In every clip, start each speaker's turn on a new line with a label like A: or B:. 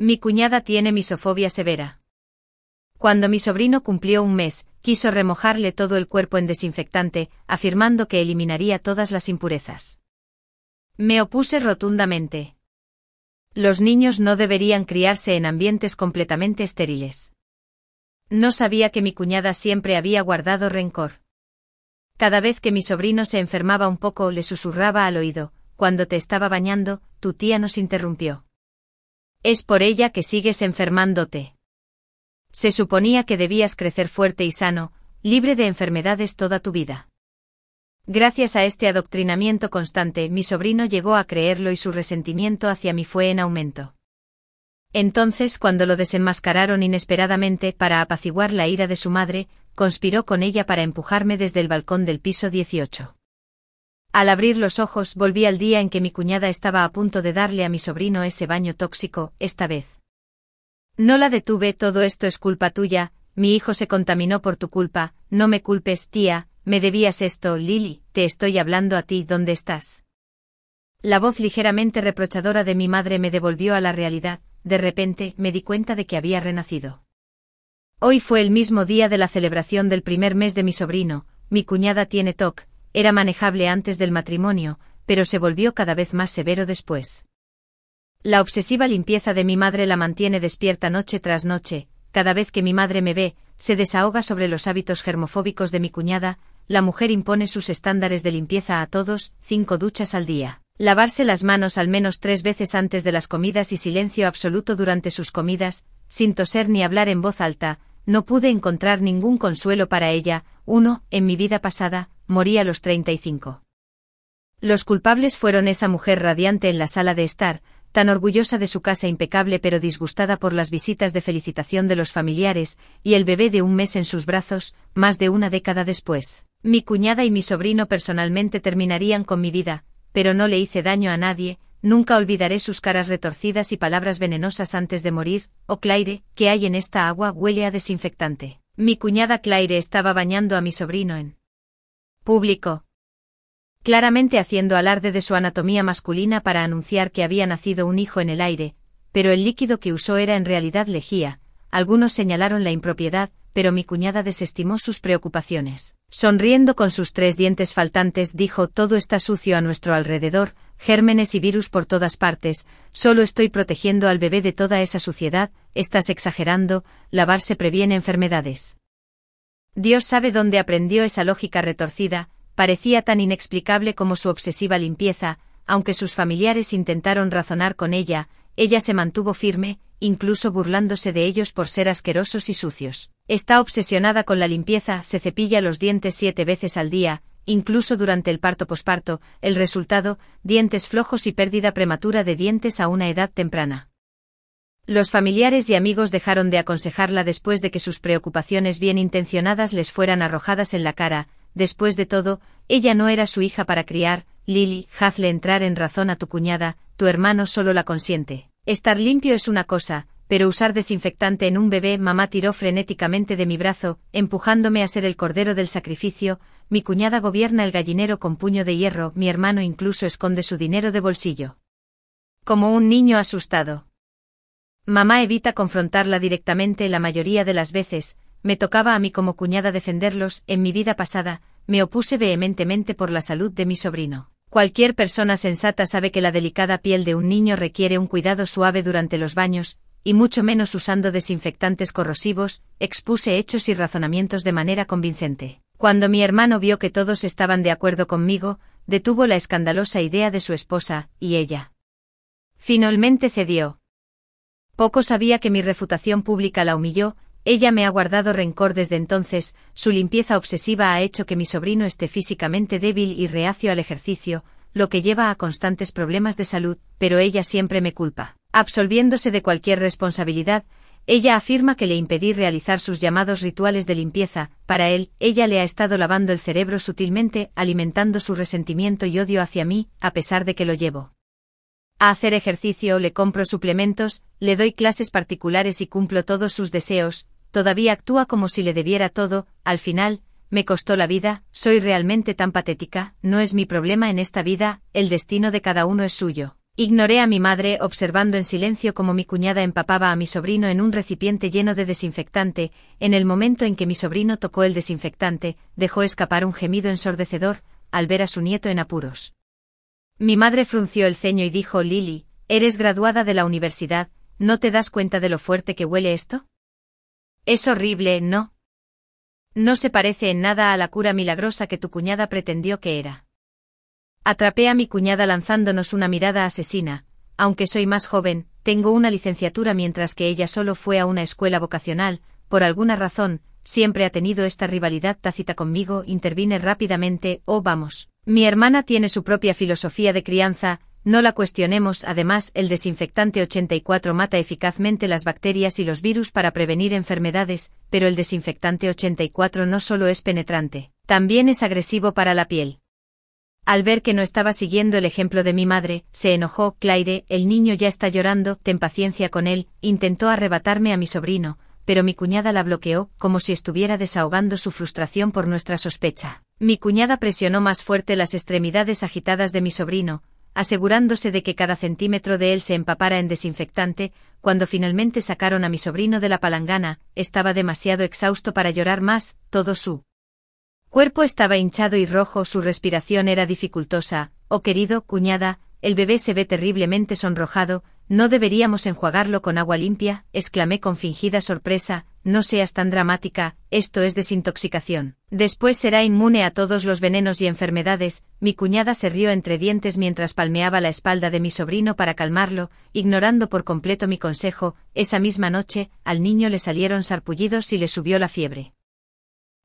A: Mi cuñada tiene misofobia severa. Cuando mi sobrino cumplió un mes, quiso remojarle todo el cuerpo en desinfectante, afirmando que eliminaría todas las impurezas. Me opuse rotundamente. Los niños no deberían criarse en ambientes completamente estériles. No sabía que mi cuñada siempre había guardado rencor. Cada vez que mi sobrino se enfermaba un poco le susurraba al oído: cuando te estaba bañando, tu tía nos interrumpió. Es por ella que sigues enfermándote. Se suponía que debías crecer fuerte y sano, libre de enfermedades toda tu vida. Gracias a este adoctrinamiento constante, mi sobrino llegó a creerlo y su resentimiento hacia mí fue en aumento. Entonces, cuando lo desenmascararon inesperadamente para apaciguar la ira de su madre, conspiró con ella para empujarme desde el balcón del piso 18. Al abrir los ojos, volví al día en que mi cuñada estaba a punto de darle a mi sobrino ese baño tóxico, esta vez. No la detuve. Todo esto es culpa tuya, mi hijo se contaminó por tu culpa, no me culpes, tía, me debías esto. Lily, te estoy hablando a ti, ¿dónde estás? La voz ligeramente reprochadora de mi madre me devolvió a la realidad. De repente, me di cuenta de que había renacido. Hoy fue el mismo día de la celebración del primer mes de mi sobrino. Mi cuñada tiene TOC, era manejable antes del matrimonio, pero se volvió cada vez más severo después. La obsesiva limpieza de mi madre la mantiene despierta noche tras noche. Cada vez que mi madre me ve, se desahoga sobre los hábitos germofóbicos de mi cuñada. La mujer impone sus estándares de limpieza a todos: 5 duchas al día, lavarse las manos al menos 3 veces antes de las comidas y silencio absoluto durante sus comidas, sin toser ni hablar en voz alta. No pude encontrar ningún consuelo para ella. En mi vida pasada, morí a los 35. Los culpables fueron esa mujer radiante en la sala de estar, tan orgullosa de su casa impecable pero disgustada por las visitas de felicitación de los familiares, y el bebé de un mes en sus brazos, más de una década después. Mi cuñada y mi sobrino personalmente terminarían con mi vida, pero no le hice daño a nadie. Nunca olvidaré sus caras retorcidas y palabras venenosas antes de morir. Oh Claire, ¿qué hay en esta agua? Huele a desinfectante. Mi cuñada Claire estaba bañando a mi sobrino en público, claramente haciendo alarde de su anatomía masculina para anunciar que había nacido un hijo en el aire, pero el líquido que usó era en realidad lejía. Algunos señalaron la impropiedad, pero mi cuñada desestimó sus preocupaciones. Sonriendo con sus 3 dientes faltantes, dijo: todo está sucio a nuestro alrededor, gérmenes y virus por todas partes, solo estoy protegiendo al bebé de toda esa suciedad. Estás exagerando, lavarse previene enfermedades. Dios sabe dónde aprendió esa lógica retorcida. Parecía tan inexplicable como su obsesiva limpieza. Aunque sus familiares intentaron razonar con ella, ella se mantuvo firme, incluso burlándose de ellos por ser asquerosos y sucios. Está obsesionada con la limpieza, se cepilla los dientes 7 veces al día, incluso durante el parto-posparto. El resultado: dientes flojos y pérdida prematura de dientes a una edad temprana. Los familiares y amigos dejaron de aconsejarla después de que sus preocupaciones bien intencionadas les fueran arrojadas en la cara. Después de todo, ella no era su hija para criar. Lily, hazle entrar en razón a tu cuñada, tu hermano solo la consiente. Estar limpio es una cosa, pero usar desinfectante en un bebé. Mamá tiró frenéticamente de mi brazo, empujándome a ser el cordero del sacrificio. Mi cuñada gobierna el gallinero con puño de hierro. Mi hermano incluso esconde su dinero de bolsillo. Como un niño asustado. Mamá evita confrontarla directamente la mayoría de las veces. Me tocaba a mí como cuñada defenderlos. En mi vida pasada, me opuse vehementemente por la salud de mi sobrino. Cualquier persona sensata sabe que la delicada piel de un niño requiere un cuidado suave durante los baños, y mucho menos usando desinfectantes corrosivos. Expuse hechos y razonamientos de manera convincente. Cuando mi hermano vio que todos estaban de acuerdo conmigo, detuvo la escandalosa idea de su esposa, y ella finalmente cedió. Poco sabía que mi refutación pública la humilló. Ella me ha guardado rencor desde entonces. Su limpieza obsesiva ha hecho que mi sobrino esté físicamente débil y reacio al ejercicio, lo que lleva a constantes problemas de salud, pero ella siempre me culpa. Absolviéndose de cualquier responsabilidad, ella afirma que le impedí realizar sus llamados rituales de limpieza. Para él, ella le ha estado lavando el cerebro sutilmente, alimentando su resentimiento y odio hacia mí, a pesar de que lo llevo a hacer ejercicio, le compro suplementos, le doy clases particulares y cumplo todos sus deseos. Todavía actúa como si le debiera todo. Al final, me costó la vida. Soy realmente tan patética. No es mi problema en esta vida, el destino de cada uno es suyo. Ignoré a mi madre, observando en silencio cómo mi cuñada empapaba a mi sobrino en un recipiente lleno de desinfectante. En el momento en que mi sobrino tocó el desinfectante, dejó escapar un gemido ensordecedor, al ver a su nieto en apuros. Mi madre frunció el ceño y dijo: Lily, eres graduada de la universidad, ¿no te das cuenta de lo fuerte que huele esto? Es horrible, ¿no? No se parece en nada a la cura milagrosa que tu cuñada pretendió que era. Atrapé a mi cuñada lanzándonos una mirada asesina. Aunque soy más joven, tengo una licenciatura mientras que ella solo fue a una escuela vocacional. Por alguna razón, siempre ha tenido esta rivalidad tácita conmigo. Intervine rápidamente. Oh, vamos. Mi hermana tiene su propia filosofía de crianza, no la cuestionemos. Además, el desinfectante 84 mata eficazmente las bacterias y los virus para prevenir enfermedades, pero el desinfectante 84 no solo es penetrante, también es agresivo para la piel. Al ver que no estaba siguiendo el ejemplo de mi madre, se enojó. Claire, el niño ya está llorando, ten paciencia con él. Intentó arrebatarme a mi sobrino, pero mi cuñada la bloqueó, como si estuviera desahogando su frustración por nuestra sospecha. Mi cuñada presionó más fuerte las extremidades agitadas de mi sobrino, asegurándose de que cada centímetro de él se empapara en desinfectante. Cuando finalmente sacaron a mi sobrino de la palangana, estaba demasiado exhausto para llorar más. Todo su cuerpo estaba hinchado y rojo, su respiración era dificultosa. Oh, querido cuñada, el bebé se ve terriblemente sonrojado, ¿no deberíamos enjuagarlo con agua limpia?, exclamé con fingida sorpresa. No seas tan dramática, esto es desintoxicación. Después será inmune a todos los venenos y enfermedades. Mi cuñada se rió entre dientes mientras palmeaba la espalda de mi sobrino para calmarlo, ignorando por completo mi consejo. Esa misma noche, al niño le salieron sarpullidos y le subió la fiebre.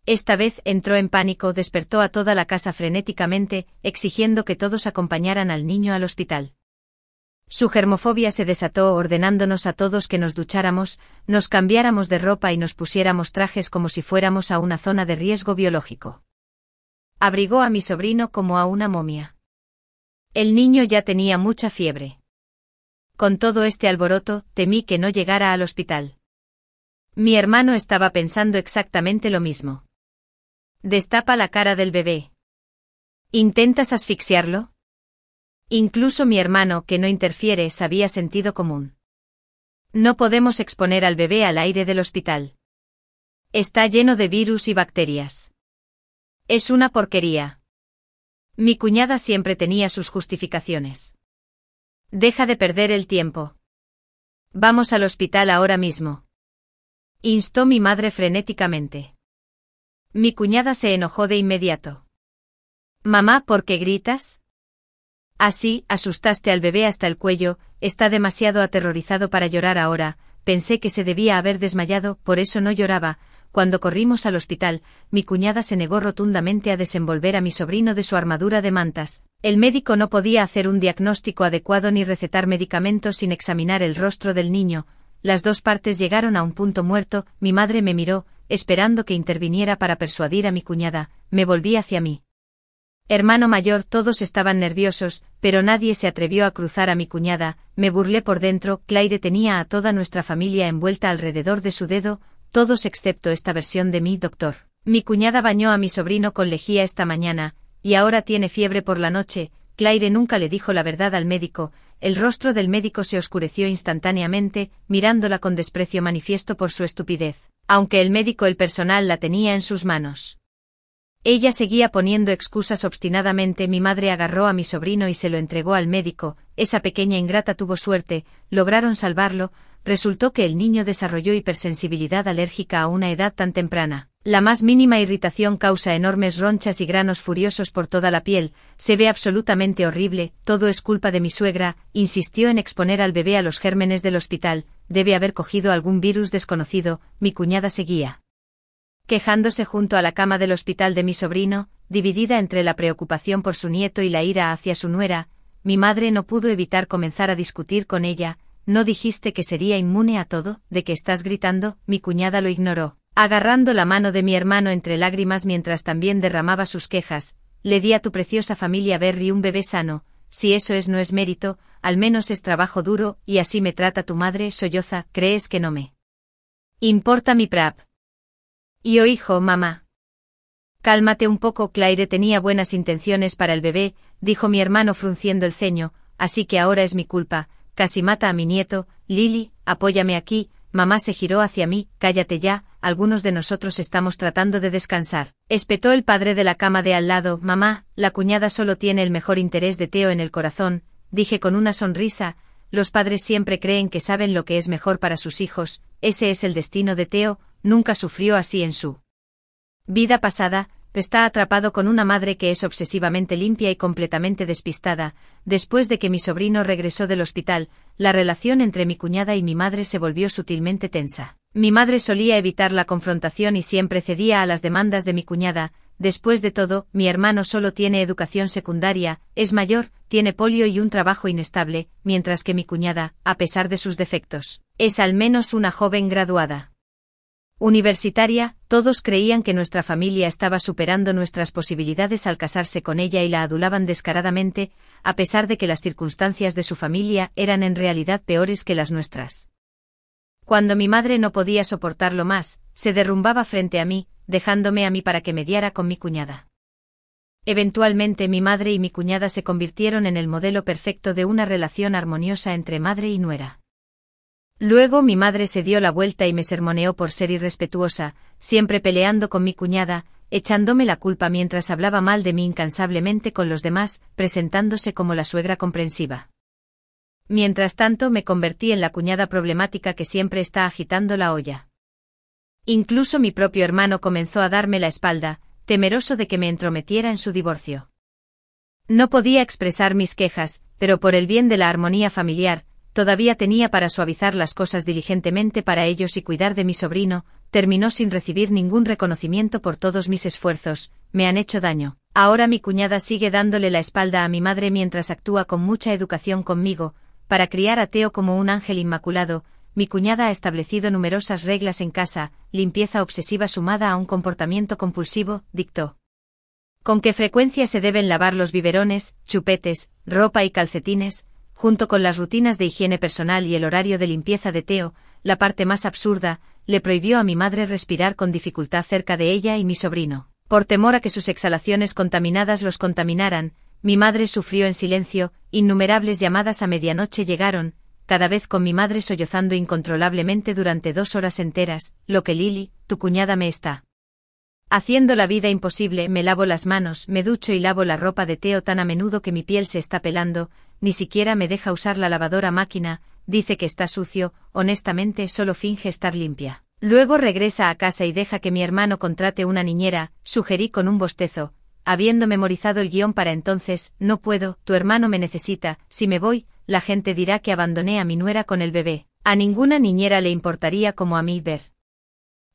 A: Esta vez entró en pánico, despertó a toda la casa frenéticamente, exigiendo que todos acompañaran al niño al hospital. Su germofobia se desató, ordenándonos a todos que nos ducháramos, nos cambiáramos de ropa y nos pusiéramos trajes como si fuéramos a una zona de riesgo biológico. Abrigó a mi sobrino como a una momia. El niño ya tenía mucha fiebre. Con todo este alboroto, temí que no llegara al hospital. Mi hermano estaba pensando exactamente lo mismo. Destapa la cara del bebé. ¿Intentas asfixiarlo? Incluso mi hermano, que no interfiere, sabía sentido común. No podemos exponer al bebé al aire del hospital. Está lleno de virus y bacterias. Es una porquería. Mi cuñada siempre tenía sus justificaciones. Deja de perder el tiempo. Vamos al hospital ahora mismo. Instó mi madre frenéticamente. Mi cuñada se enojó de inmediato. Mamá, ¿por qué gritas? Así, asustaste al bebé hasta el cuello, está demasiado aterrorizado para llorar ahora. Pensé que se debía haber desmayado, por eso no lloraba. Cuando corrimos al hospital, mi cuñada se negó rotundamente a desenvolver a mi sobrino de su armadura de mantas. El médico no podía hacer un diagnóstico adecuado ni recetar medicamentos sin examinar el rostro del niño. Las dos partes llegaron a un punto muerto. Mi madre me miró, esperando que interviniera para persuadir a mi cuñada. Me volví hacia mí. Hermano mayor, todos estaban nerviosos, pero nadie se atrevió a cruzar a mi cuñada. Me burlé por dentro. Claire tenía a toda nuestra familia envuelta alrededor de su dedo, todos excepto esta versión de mí, doctor. Mi cuñada bañó a mi sobrino con lejía esta mañana, y ahora tiene fiebre por la noche. Claire nunca le dijo la verdad al médico. El rostro del médico se oscureció instantáneamente, mirándola con desprecio manifiesto por su estupidez, aunque el médico, el personal, la tenía en sus manos. Ella seguía poniendo excusas obstinadamente. Mi madre agarró a mi sobrino y se lo entregó al médico. Esa pequeña ingrata tuvo suerte, lograron salvarlo. Resultó que el niño desarrolló hipersensibilidad alérgica a una edad tan temprana. La más mínima irritación causa enormes ronchas y granos furiosos por toda la piel. Se ve absolutamente horrible. Todo es culpa de mi suegra. Insistió en exponer al bebé a los gérmenes del hospital. Debe haber cogido algún virus desconocido. Mi cuñada seguía quejándose junto a la cama del hospital de mi sobrino, dividida entre la preocupación por su nieto y la ira hacia su nuera. Mi madre no pudo evitar comenzar a discutir con ella. ¿No dijiste que sería inmune a todo? ¿De qué estás gritando? Mi cuñada lo ignoró, agarrando la mano de mi hermano entre lágrimas mientras también derramaba sus quejas. Le di a tu preciosa familia Berry un bebé sano. Si eso no es mérito, al menos es trabajo duro, y así me trata tu madre. Solloza. ¿Crees que no me importa mi prap? Y hijo, mamá. Cálmate un poco. Claire tenía buenas intenciones para el bebé, dijo mi hermano frunciendo el ceño. así que ahora es mi culpa, casi mata a mi nieto, Lily, apóyame aquí. Mamá se giró hacia mí, cállate ya, algunos de nosotros estamos tratando de descansar. Espetó el padre de la cama de al lado. Mamá, la cuñada solo tiene el mejor interés de Theo en el corazón, dije con una sonrisa. Los padres siempre creen que saben lo que es mejor para sus hijos, ese es el destino de Theo, nunca sufrió así en su vida pasada. Está atrapado con una madre que es obsesivamente limpia y completamente despistada. Después de que mi sobrino regresó del hospital, la relación entre mi cuñada y mi madre se volvió sutilmente tensa. Mi madre solía evitar la confrontación y siempre cedía a las demandas de mi cuñada. Después de todo, mi hermano solo tiene educación secundaria, es mayor, tiene polio y un trabajo inestable, mientras que mi cuñada, a pesar de sus defectos, es al menos una joven graduada universitaria. Todos creían que nuestra familia estaba superando nuestras posibilidades al casarse con ella y la adulaban descaradamente, a pesar de que las circunstancias de su familia eran en realidad peores que las nuestras. Cuando mi madre no podía soportarlo más, se derrumbaba frente a mí, dejándome a mí para que mediara con mi cuñada. Eventualmente mi madre y mi cuñada se convirtieron en el modelo perfecto de una relación armoniosa entre madre y nuera. Luego mi madre se dio la vuelta y me sermoneó por ser irrespetuosa, siempre peleando con mi cuñada, echándome la culpa mientras hablaba mal de mí incansablemente con los demás, presentándose como la suegra comprensiva. Mientras tanto me convertí en la cuñada problemática que siempre está agitando la olla. Incluso mi propio hermano comenzó a darme la espalda, temeroso de que me entrometiera en su divorcio. No podía expresar mis quejas, pero por el bien de la armonía familiar, todavía tenía para suavizar las cosas diligentemente para ellos y cuidar de mi sobrino. Terminó sin recibir ningún reconocimiento por todos mis esfuerzos, me han hecho daño. Ahora mi cuñada sigue dándole la espalda a mi madre mientras actúa con mucha educación conmigo, para criar a Theo como un ángel inmaculado. Mi cuñada ha establecido numerosas reglas en casa, limpieza obsesiva sumada a un comportamiento compulsivo, dictó. ¿Con qué frecuencia se deben lavar los biberones, chupetes, ropa y calcetines? Junto con las rutinas de higiene personal y el horario de limpieza de Theo, la parte más absurda, le prohibió a mi madre respirar con dificultad cerca de ella y mi sobrino. Por temor a que sus exhalaciones contaminadas los contaminaran, mi madre sufrió en silencio. Innumerables llamadas a medianoche llegaron, cada vez con mi madre sollozando incontrolablemente durante 2 horas enteras. Lo que Lily, tu cuñada, me está haciendo la vida imposible. Me lavo las manos, me ducho y lavo la ropa de Theo tan a menudo que mi piel se está pelando. Ni siquiera me deja usar la lavadora máquina, dice que está sucio, honestamente solo finge estar limpia. Luego regresa a casa y deja que mi hermano contrate una niñera, sugerí con un bostezo, habiendo memorizado el guión para entonces. No puedo, tu hermano me necesita, si me voy, la gente dirá que abandoné a mi nuera con el bebé. A ninguna niñera le importaría como a mí ver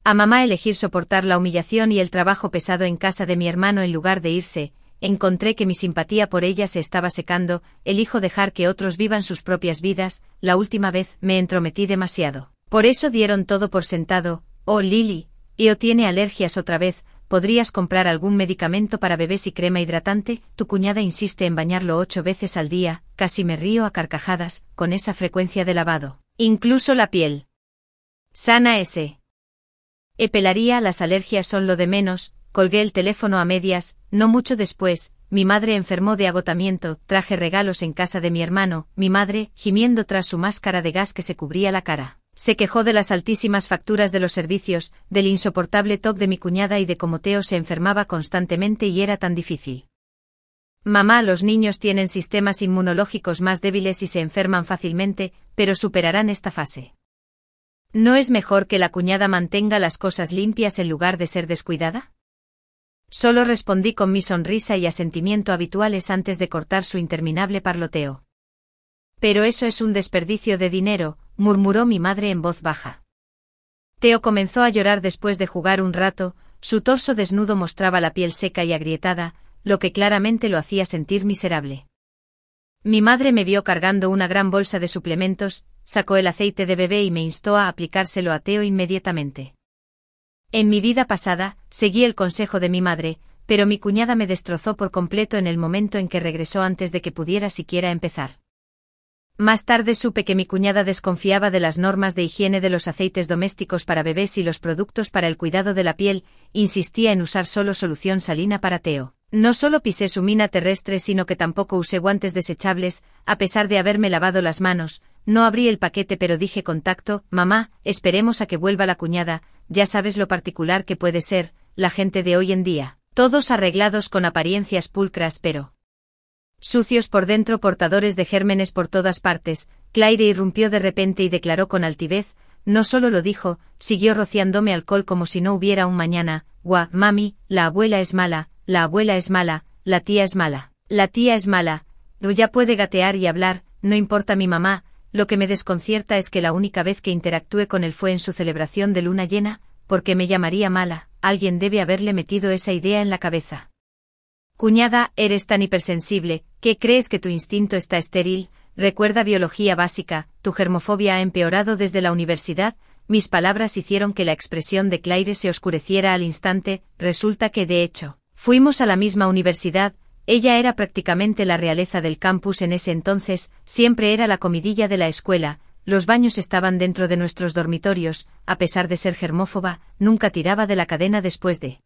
A: a mamá elegir soportar la humillación y el trabajo pesado en casa de mi hermano en lugar de irse. Encontré que mi simpatía por ella se estaba secando. Elijo dejar que otros vivan sus propias vidas. La última vez me entrometí demasiado. Por eso dieron todo por sentado. Oh Lily, Io tiene alergias otra vez. ¿Podrías comprar algún medicamento para bebés y crema hidratante? Tu cuñada insiste en bañarlo 8 veces al día. Casi me río a carcajadas con esa frecuencia de lavado. Incluso la piel sana pelaría. Las alergias son lo de menos. Colgué el teléfono a medias. No mucho después, mi madre enfermó de agotamiento. Traje regalos en casa de mi hermano. Mi madre, gimiendo tras su máscara de gas que se cubría la cara, se quejó de las altísimas facturas de los servicios, del insoportable TOC de mi cuñada y de cómo Theo se enfermaba constantemente y era tan difícil. Mamá, los niños tienen sistemas inmunológicos más débiles y se enferman fácilmente, pero superarán esta fase. ¿No es mejor que la cuñada mantenga las cosas limpias en lugar de ser descuidada? Solo respondí con mi sonrisa y asentimiento habituales antes de cortar su interminable parloteo. Pero eso es un desperdicio de dinero, murmuró mi madre en voz baja. Theo comenzó a llorar después de jugar un rato. Su torso desnudo mostraba la piel seca y agrietada, lo que claramente lo hacía sentir miserable. Mi madre me vio cargando una gran bolsa de suplementos, sacó el aceite de bebé y me instó a aplicárselo a Theo inmediatamente. En mi vida pasada, seguí el consejo de mi madre, pero mi cuñada me destrozó por completo en el momento en que regresó antes de que pudiera siquiera empezar. Más tarde supe que mi cuñada desconfiaba de las normas de higiene de los aceites domésticos para bebés y los productos para el cuidado de la piel. Insistía en usar solo solución salina para Theo. No solo pisé su mina terrestre, sino que tampoco usé guantes desechables, a pesar de haberme lavado las manos. No abrí el paquete, pero dije con tacto: mamá, esperemos a que vuelva la cuñada, ya sabes lo particular que puede ser la gente de hoy en día. Todos arreglados con apariencias pulcras, pero sucios por dentro, portadores de gérmenes por todas partes. Claire irrumpió de repente y declaró con altivez, no solo lo dijo, siguió rociándome alcohol como si no hubiera un mañana: guau, mami, la abuela es mala, la abuela es mala, la tía es mala, la tía es mala. Ya puede gatear y hablar, no importa mi mamá. Lo que me desconcierta es que la única vez que interactué con él fue en su celebración de luna llena. ¿Por qué me llamaría mala? Alguien debe haberle metido esa idea en la cabeza. Cuñada, eres tan hipersensible, ¿qué crees que tu instinto está estéril? Recuerda biología básica, tu germofobia ha empeorado desde la universidad. Mis palabras hicieron que la expresión de Claire se oscureciera al instante. Resulta que, de hecho, fuimos a la misma universidad. Ella era prácticamente la realeza del campus en ese entonces, siempre era la comidilla de la escuela. Los baños estaban dentro de nuestros dormitorios. A pesar de ser germófoba, nunca tiraba de la cadena después de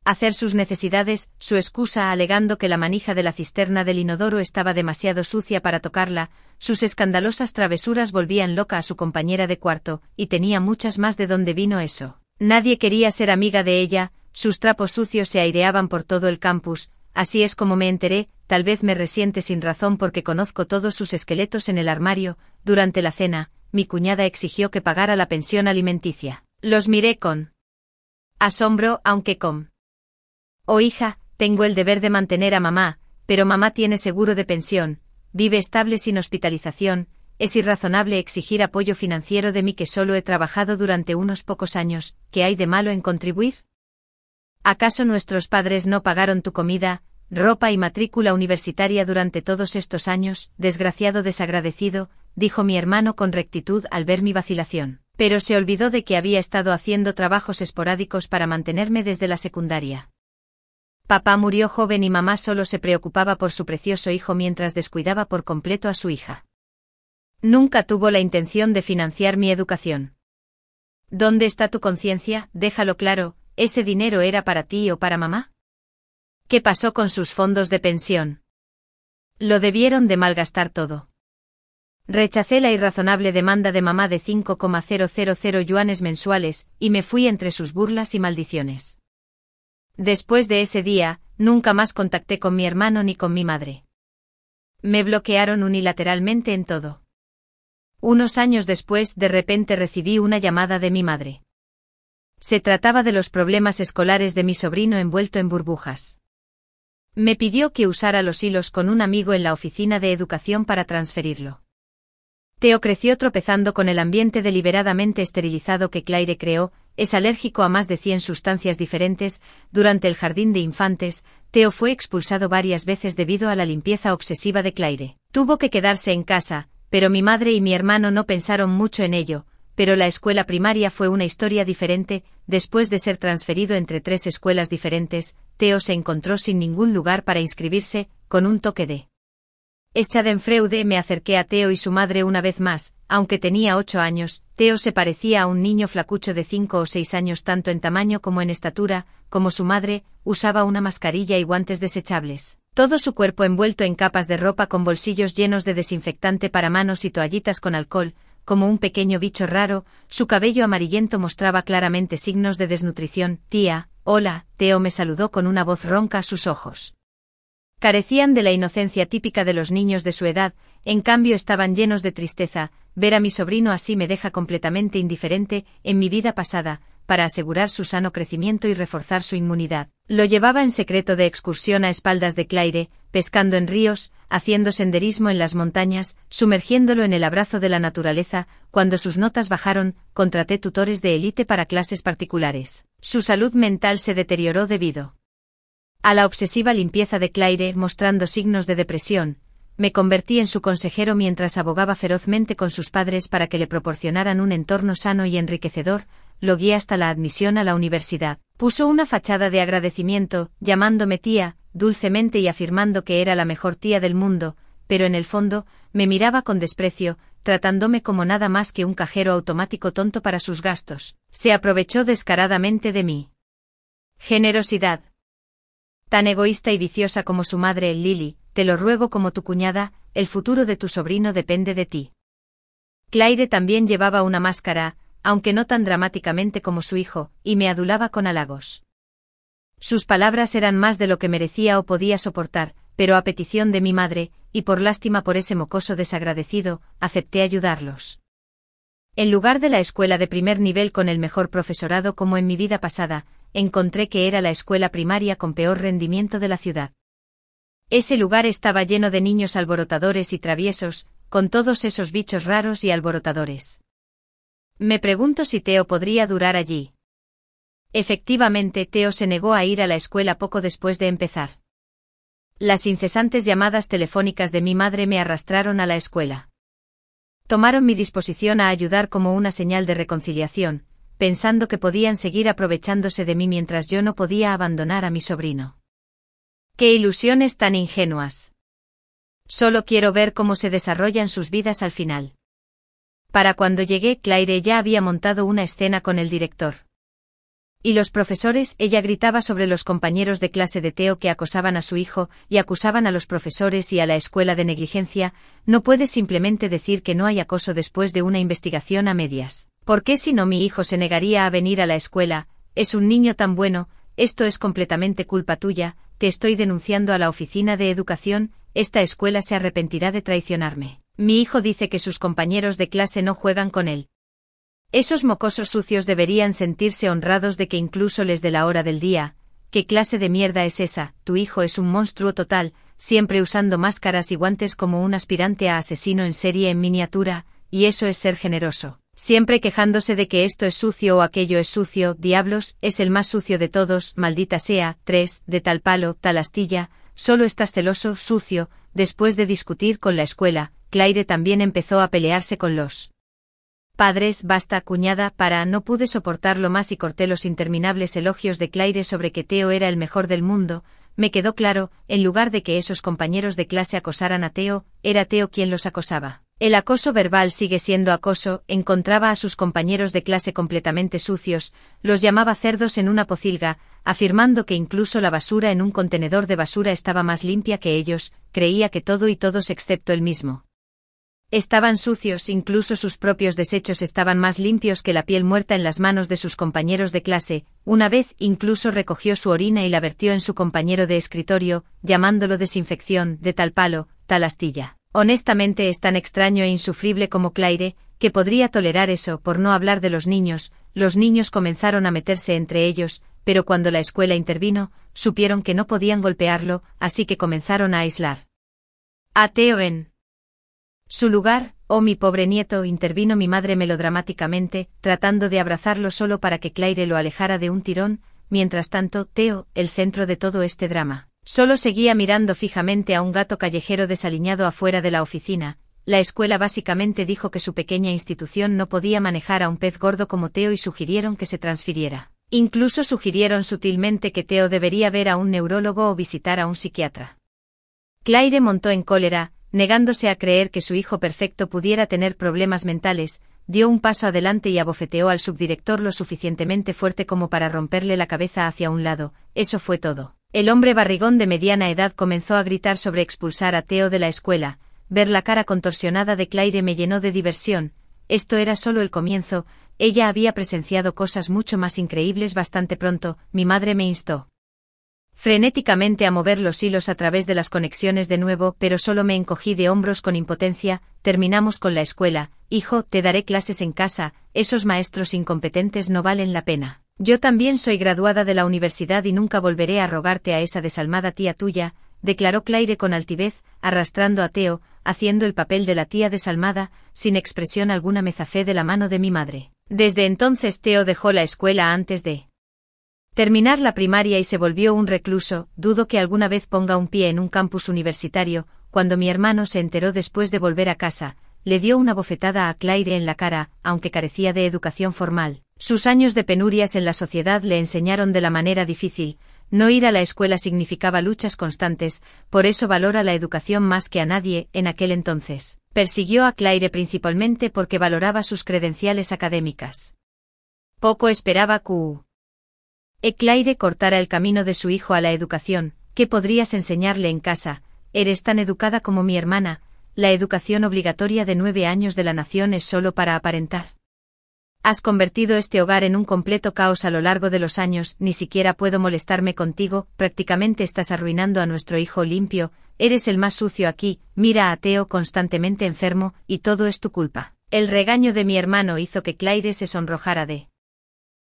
A: hacer sus necesidades, su excusa alegando que la manija de la cisterna del inodoro estaba demasiado sucia para tocarla. Sus escandalosas travesuras volvían loca a su compañera de cuarto, y tenía muchas más. ¿De dónde vino eso? Nadie quería ser amiga de ella, sus trapos sucios se aireaban por todo el campus. Así es como me enteré. Tal vez me resiente sin razón porque conozco todos sus esqueletos en el armario. Durante la cena, mi cuñada exigió que pagara la pensión alimenticia. Los miré con asombro, aunque con oh hija, tengo el deber de mantener a mamá, pero mamá tiene seguro de pensión, vive estable sin hospitalización. Es irrazonable exigir apoyo financiero de mí que solo he trabajado durante unos pocos años. ¿Qué hay de malo en contribuir? ¿Acaso nuestros padres no pagaron tu comida, ropa y matrícula universitaria durante todos estos años? Desgraciado desagradecido, dijo mi hermano con rectitud al ver mi vacilación, pero se olvidó de que había estado haciendo trabajos esporádicos para mantenerme desde la secundaria. Papá murió joven y mamá solo se preocupaba por su precioso hijo mientras descuidaba por completo a su hija. Nunca tuvo la intención de financiar mi educación. ¿Dónde está tu conciencia? Déjalo claro. ¿Ese dinero era para ti o para mamá? ¿Qué pasó con sus fondos de pensión? Lo debieron de malgastar todo. Rechacé la irrazonable demanda de mamá de 5,000 yuanes mensuales, y me fui entre sus burlas y maldiciones. Después de ese día, nunca más contacté con mi hermano ni con mi madre. Me bloquearon unilateralmente en todo. Unos años después, de repente recibí una llamada de mi madre. Se trataba de los problemas escolares de mi sobrino envuelto en burbujas. Me pidió que usara los hilos con un amigo en la oficina de educación para transferirlo. Theo creció tropezando con el ambiente deliberadamente esterilizado que Claire creó. Es alérgico a más de 100 sustancias diferentes. Durante el jardín de infantes, Theo fue expulsado varias veces debido a la limpieza obsesiva de Claire. Tuvo que quedarse en casa, pero mi madre y mi hermano no pensaron mucho en ello. Pero la escuela primaria fue una historia diferente. Después de ser transferido entre 3 escuelas diferentes, Theo se encontró sin ningún lugar para inscribirse. Con un toque de Schadenfreude me acerqué a Theo y su madre una vez más. Aunque tenía 8 años, Theo se parecía a un niño flacucho de 5 o 6 años tanto en tamaño como en estatura. Como su madre, usaba una mascarilla y guantes desechables. Todo su cuerpo envuelto en capas de ropa con bolsillos llenos de desinfectante para manos y toallitas con alcohol. Como un pequeño bicho raro, su cabello amarillento mostraba claramente signos de desnutrición. Tía, hola. Theo me saludó con una voz ronca. Sus ojos carecían de la inocencia típica de los niños de su edad, en cambio estaban llenos de tristeza. Ver a mi sobrino así me deja completamente indiferente. En mi vida pasada, para asegurar su sano crecimiento y reforzar su inmunidad, lo llevaba en secreto de excursión a espaldas de Claire, pescando en ríos, haciendo senderismo en las montañas, sumergiéndolo en el abrazo de la naturaleza. Cuando sus notas bajaron, contraté tutores de élite para clases particulares. Su salud mental se deterioró debido a la obsesiva limpieza de Claire, mostrando signos de depresión. Me convertí en su consejero mientras abogaba ferozmente con sus padres para que le proporcionaran un entorno sano y enriquecedor. Lo guié hasta la admisión a la universidad. Puso una fachada de agradecimiento, llamándome tía, dulcemente y afirmando que era la mejor tía del mundo, pero en el fondo, me miraba con desprecio, tratándome como nada más que un cajero automático tonto para sus gastos. Se aprovechó descaradamente de mí. Generosidad. Tan egoísta y viciosa como su madre, Lily, te lo ruego como tu cuñada, el futuro de tu sobrino depende de ti. Claire también llevaba una máscara, aunque no tan dramáticamente como su hijo, y me adulaba con halagos. Sus palabras eran más de lo que merecía o podía soportar, pero a petición de mi madre, y por lástima por ese mocoso desagradecido, acepté ayudarlos. En lugar de la escuela de primer nivel con el mejor profesorado como en mi vida pasada, encontré que era la escuela primaria con peor rendimiento de la ciudad. Ese lugar estaba lleno de niños alborotadores y traviesos, con todos esos bichos raros y alborotadores. Me pregunto si Theo podría durar allí. Efectivamente, Theo se negó a ir a la escuela poco después de empezar. Las incesantes llamadas telefónicas de mi madre me arrastraron a la escuela. Tomaron mi disposición a ayudar como una señal de reconciliación, pensando que podían seguir aprovechándose de mí mientras yo no podía abandonar a mi sobrino. ¡Qué ilusiones tan ingenuas! Solo quiero ver cómo se desarrollan sus vidas al final. Para cuando llegué, Claire ya había montado una escena con el director. ¿Y los profesores? Ella gritaba sobre los compañeros de clase de Theo que acosaban a su hijo, y acusaban a los profesores y a la escuela de negligencia. No puedes simplemente decir que no hay acoso después de una investigación a medias. ¿Por qué si no mi hijo se negaría a venir a la escuela? Es un niño tan bueno, esto es completamente culpa tuya, te estoy denunciando a la oficina de educación, esta escuela se arrepentirá de traicionarme. Mi hijo dice que sus compañeros de clase no juegan con él. Esos mocosos sucios deberían sentirse honrados de que incluso les dé la hora del día. ¿Qué clase de mierda es esa? Tu hijo es un monstruo total, siempre usando máscaras y guantes como un aspirante a asesino en serie en miniatura, y eso es ser generoso. Siempre quejándose de que esto es sucio o aquello es sucio, diablos, es el más sucio de todos, maldita sea, 3, de tal palo, tal astilla, solo estás celoso, sucio. Después de discutir con la escuela, Claire también empezó a pelearse con los padres. Basta, cuñada, no pude soportarlo más y corté los interminables elogios de Claire sobre que Theo era el mejor del mundo. Me quedó claro, en lugar de que esos compañeros de clase acosaran a Theo, era Theo quien los acosaba. El acoso verbal sigue siendo acoso, encontraba a sus compañeros de clase completamente sucios, los llamaba cerdos en una pocilga, afirmando que incluso la basura en un contenedor de basura estaba más limpia que ellos, creía que todo y todos excepto él mismo estaban sucios, incluso sus propios desechos estaban más limpios que la piel muerta en las manos de sus compañeros de clase. Una vez incluso recogió su orina y la vertió en su compañero de escritorio, llamándolo desinfección, de tal palo, tal astilla. Honestamente es tan extraño e insufrible como Claire, que podría tolerar eso, por no hablar de los niños comenzaron a meterse entre ellos, pero cuando la escuela intervino, supieron que no podían golpearlo, así que comenzaron a aislar a Theo en su lugar. Oh, mi pobre nieto, intervino mi madre melodramáticamente, tratando de abrazarlo solo para que Claire lo alejara de un tirón. Mientras tanto, Theo, el centro de todo este drama, solo seguía mirando fijamente a un gato callejero desaliñado afuera de la oficina. La escuela básicamente dijo que su pequeña institución no podía manejar a un pez gordo como Theo y sugirieron que se transfiriera. Incluso sugirieron sutilmente que Theo debería ver a un neurólogo o visitar a un psiquiatra. Claire montó en cólera, negándose a creer que su hijo perfecto pudiera tener problemas mentales, dio un paso adelante y abofeteó al subdirector lo suficientemente fuerte como para romperle la cabeza hacia un lado. Eso fue todo. El hombre barrigón de mediana edad comenzó a gritar sobre expulsar a Theo de la escuela. Ver la cara contorsionada de Claire me llenó de diversión. Esto era solo el comienzo, ella había presenciado cosas mucho más increíbles bastante pronto. Mi madre me instó frenéticamente a mover los hilos a través de las conexiones de nuevo, pero solo me encogí de hombros con impotencia. Terminamos con la escuela. Hijo, te daré clases en casa, esos maestros incompetentes no valen la pena. Yo también soy graduada de la universidad y nunca volveré a rogarte a esa desalmada tía tuya, declaró Claire con altivez, arrastrando a Theo, haciendo el papel de la tía desalmada, sin expresión alguna. Me zafé de la mano de mi madre. Desde entonces Theo dejó la escuela antes de terminar la primaria y se volvió un recluso. Dudo que alguna vez ponga un pie en un campus universitario. Cuando mi hermano se enteró después de volver a casa, le dio una bofetada a Claire en la cara, aunque carecía de educación formal. Sus años de penurias en la sociedad le enseñaron de la manera difícil. No ir a la escuela significaba luchas constantes, por eso valora la educación más que a nadie. En aquel entonces, persiguió a Claire principalmente porque valoraba sus credenciales académicas. Poco esperaba que Claire cortara el camino de su hijo a la educación. ¿qué podrías enseñarle en casa? Eres tan educada como mi hermana, la educación obligatoria de 9 años de la nación es solo para aparentar. Has convertido este hogar en un completo caos a lo largo de los años, ni siquiera puedo molestarme contigo, prácticamente estás arruinando a nuestro hijo limpio, eres el más sucio aquí, mira a Theo constantemente enfermo, y todo es tu culpa. El regaño de mi hermano hizo que Claire se sonrojara de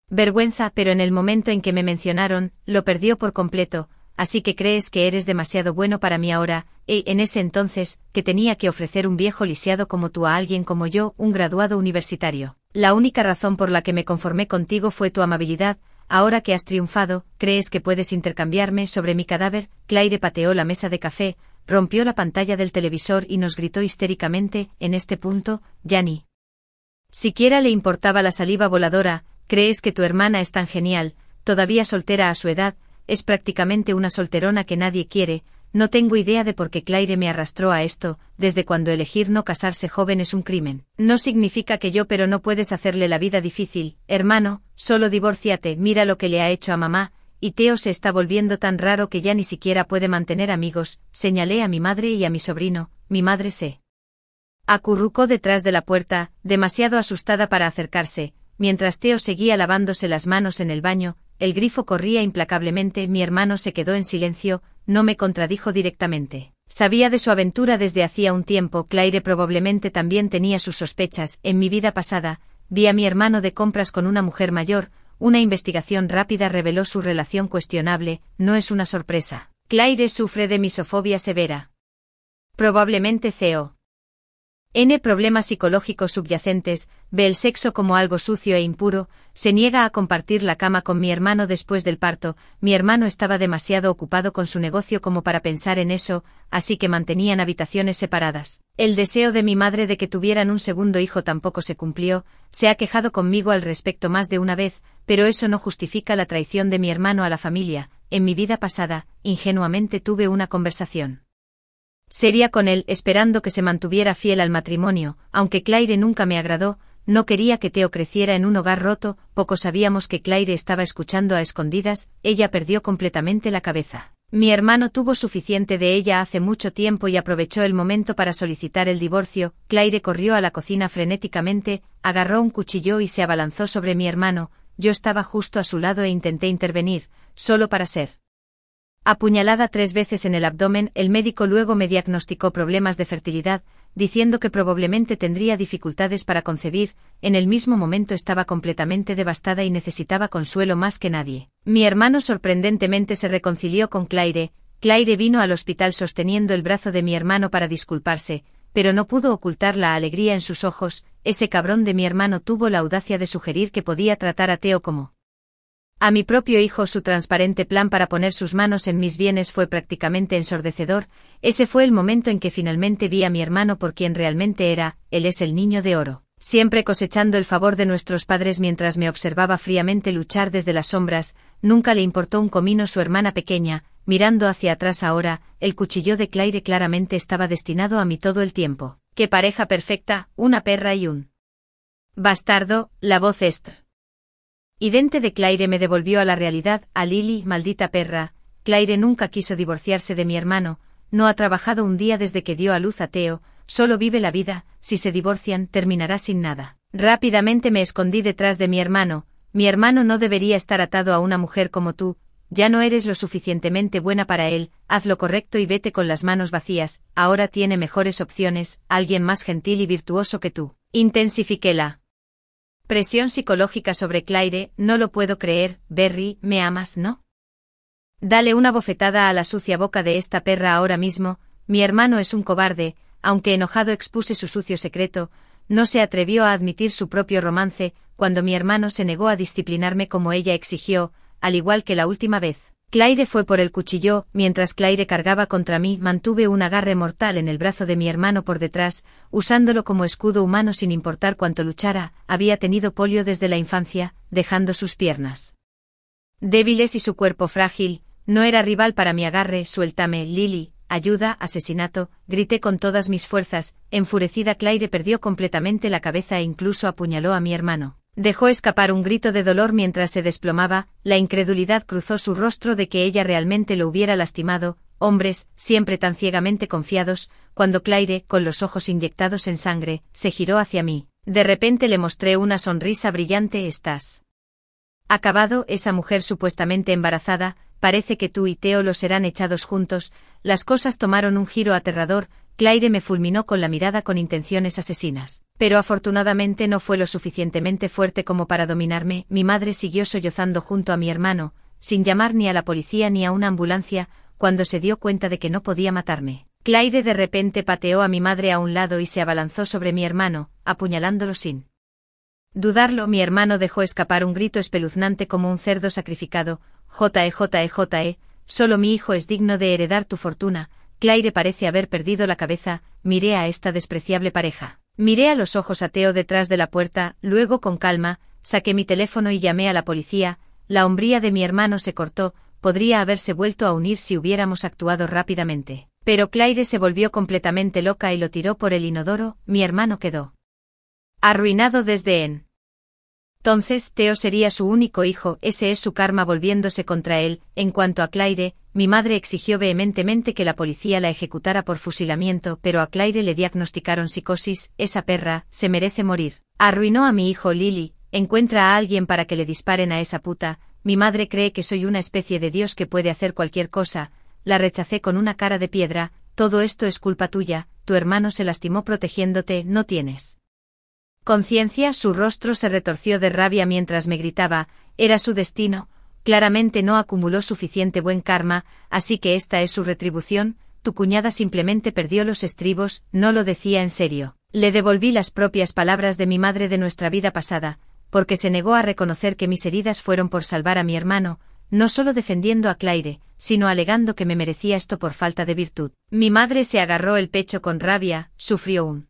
A: vergüenza, pero en el momento en que me mencionaron, lo perdió por completo. Así que crees que eres demasiado bueno para mí ahora, en ese entonces, que tenía que ofrecer un viejo lisiado como tú a alguien como yo, un graduado universitario. La única razón por la que me conformé contigo fue tu amabilidad, ahora que has triunfado, ¿crees que puedes intercambiarme sobre mi cadáver? Claire pateó la mesa de café, rompió la pantalla del televisor y nos gritó histéricamente, en este punto, ya ni siquiera le importaba la saliva voladora. ¿Crees que tu hermana es tan genial, todavía soltera a su edad? Es prácticamente una solterona que nadie quiere, no tengo idea de por qué Claire me arrastró a esto, desde cuando elegir no casarse joven es un crimen. No significa que yo, pero no puedes hacerle la vida difícil, hermano, solo divórciate, mira lo que le ha hecho a mamá, y Theo se está volviendo tan raro que ya ni siquiera puede mantener amigos, señalé a mi madre y a mi sobrino, mi madre se acurrucó detrás de la puerta, demasiado asustada para acercarse, mientras Theo seguía lavándose las manos en el baño. El grifo corría implacablemente, mi hermano se quedó en silencio, no me contradijo directamente. Sabía de su aventura desde hacía un tiempo, Claire probablemente también tenía sus sospechas. En mi vida pasada, vi a mi hermano de compras con una mujer mayor, una investigación rápida reveló su relación cuestionable, no es una sorpresa. Claire sufre de misofobia severa. Probablemente problemas psicológicos subyacentes, ve el sexo como algo sucio e impuro, se niega a compartir la cama con mi hermano después del parto. Mi hermano estaba demasiado ocupado con su negocio como para pensar en eso, así que mantenían habitaciones separadas. El deseo de mi madre de que tuvieran un segundo hijo tampoco se cumplió, se ha quejado conmigo al respecto más de una vez, pero eso no justifica la traición de mi hermano a la familia. En mi vida pasada, ingenuamente tuve una conversación seria con él, esperando que se mantuviera fiel al matrimonio, aunque Claire nunca me agradó, no quería que Theo creciera en un hogar roto. Poco sabíamos que Claire estaba escuchando a escondidas, ella perdió completamente la cabeza. Mi hermano tuvo suficiente de ella hace mucho tiempo y aprovechó el momento para solicitar el divorcio. Claire corrió a la cocina frenéticamente, agarró un cuchillo y se abalanzó sobre mi hermano. Yo estaba justo a su lado e intenté intervenir, solo para ser apuñalada 3 veces en el abdomen. El médico luego me diagnosticó problemas de fertilidad, diciendo que probablemente tendría dificultades para concebir. En el mismo momento estaba completamente devastada y necesitaba consuelo más que nadie. Mi hermano sorprendentemente se reconcilió con Claire. Claire vino al hospital sosteniendo el brazo de mi hermano para disculparse, pero no pudo ocultar la alegría en sus ojos. Ese cabrón de mi hermano tuvo la audacia de sugerir que podía tratar a Theo como a mi propio hijo. Su transparente plan para poner sus manos en mis bienes fue prácticamente ensordecedor. Ese fue el momento en que finalmente vi a mi hermano por quien realmente era. Él es el niño de oro, siempre cosechando el favor de nuestros padres. Mientras me observaba fríamente luchar desde las sombras, nunca le importó un comino su hermana pequeña. Mirando hacia atrás ahora, el cuchillo de Claire claramente estaba destinado a mí todo el tiempo. ¡Qué pareja perfecta! Una perra y un bastardo. La voz idente de Claire me devolvió a la realidad. A Lily, maldita perra. Claire nunca quiso divorciarse de mi hermano, no ha trabajado un día desde que dio a luz a Theo, solo vive la vida. Si se divorcian, terminará sin nada. Rápidamente me escondí detrás de mi hermano. Mi hermano no debería estar atado a una mujer como tú, ya no eres lo suficientemente buena para él, haz lo correcto y vete con las manos vacías. Ahora tiene mejores opciones, alguien más gentil y virtuoso que tú. Intensifiqué la presión psicológica sobre Claire. No lo puedo creer, Berry, me amas, ¿no? Dale una bofetada a la sucia boca de esta perra ahora mismo. Mi hermano es un cobarde. Aunque enojado expuse su sucio secreto, no se atrevió a admitir su propio romance. Cuando mi hermano se negó a disciplinarme como ella exigió, al igual que la última vez, Claire fue por el cuchillo. Mientras Claire cargaba contra mí, mantuve un agarre mortal en el brazo de mi hermano por detrás, usándolo como escudo humano sin importar cuánto luchara. Había tenido polio desde la infancia, dejando sus piernas débiles y su cuerpo frágil. No era rival para mi agarre. Suéltame, Lily. Ayuda, asesinato, grité con todas mis fuerzas. Enfurecida, Claire perdió completamente la cabeza e incluso apuñaló a mi hermano. Dejó escapar un grito de dolor mientras se desplomaba, la incredulidad cruzó su rostro de que ella realmente lo hubiera lastimado, hombres, siempre tan ciegamente confiados, cuando Claire, con los ojos inyectados en sangre, se giró hacia mí. De repente le mostré una sonrisa brillante. ¿Estás acabado? Esa mujer supuestamente embarazada, parece que tú y Theo lo serán echados juntos. Las cosas tomaron un giro aterrador. Claire me fulminó con la mirada con intenciones asesinas. Pero afortunadamente no fue lo suficientemente fuerte como para dominarme. Mi madre siguió sollozando junto a mi hermano, sin llamar ni a la policía ni a una ambulancia, cuando se dio cuenta de que no podía matarme. Claire de repente pateó a mi madre a un lado y se abalanzó sobre mi hermano, apuñalándolo sin dudarlo. Mi hermano dejó escapar un grito espeluznante como un cerdo sacrificado. Joe, solo mi hijo es digno de heredar tu fortuna. Claire parece haber perdido la cabeza. Miré a esta despreciable pareja. Miré a los ojos a Theo detrás de la puerta, luego con calma, saqué mi teléfono y llamé a la policía. La hombría de mi hermano se cortó, podría haberse vuelto a unir si hubiéramos actuado rápidamente. Pero Claire se volvió completamente loca y lo tiró por el inodoro. Mi hermano quedó arruinado desde entonces. Theo sería su único hijo, ese es su karma volviéndose contra él. En cuanto a Claire, mi madre exigió vehementemente que la policía la ejecutara por fusilamiento, pero a Claire le diagnosticaron psicosis. Esa perra se merece morir. Arruinó a mi hijo. Lily, encuentra a alguien para que le disparen a esa puta. Mi madre cree que soy una especie de dios que puede hacer cualquier cosa. La rechacé con una cara de piedra. Todo esto es culpa tuya, tu hermano se lastimó protegiéndote, no tienes conciencia. Su rostro se retorció de rabia mientras me gritaba. Era su destino, claramente no acumuló suficiente buen karma, así que esta es su retribución. Tu cuñada simplemente perdió los estribos. No lo decía en serio. Le devolví las propias palabras de mi madre de nuestra vida pasada, porque se negó a reconocer que mis heridas fueron por salvar a mi hermano, no solo defendiendo a Claire, sino alegando que me merecía esto por falta de virtud. Mi madre se agarró el pecho con rabia, sufrió un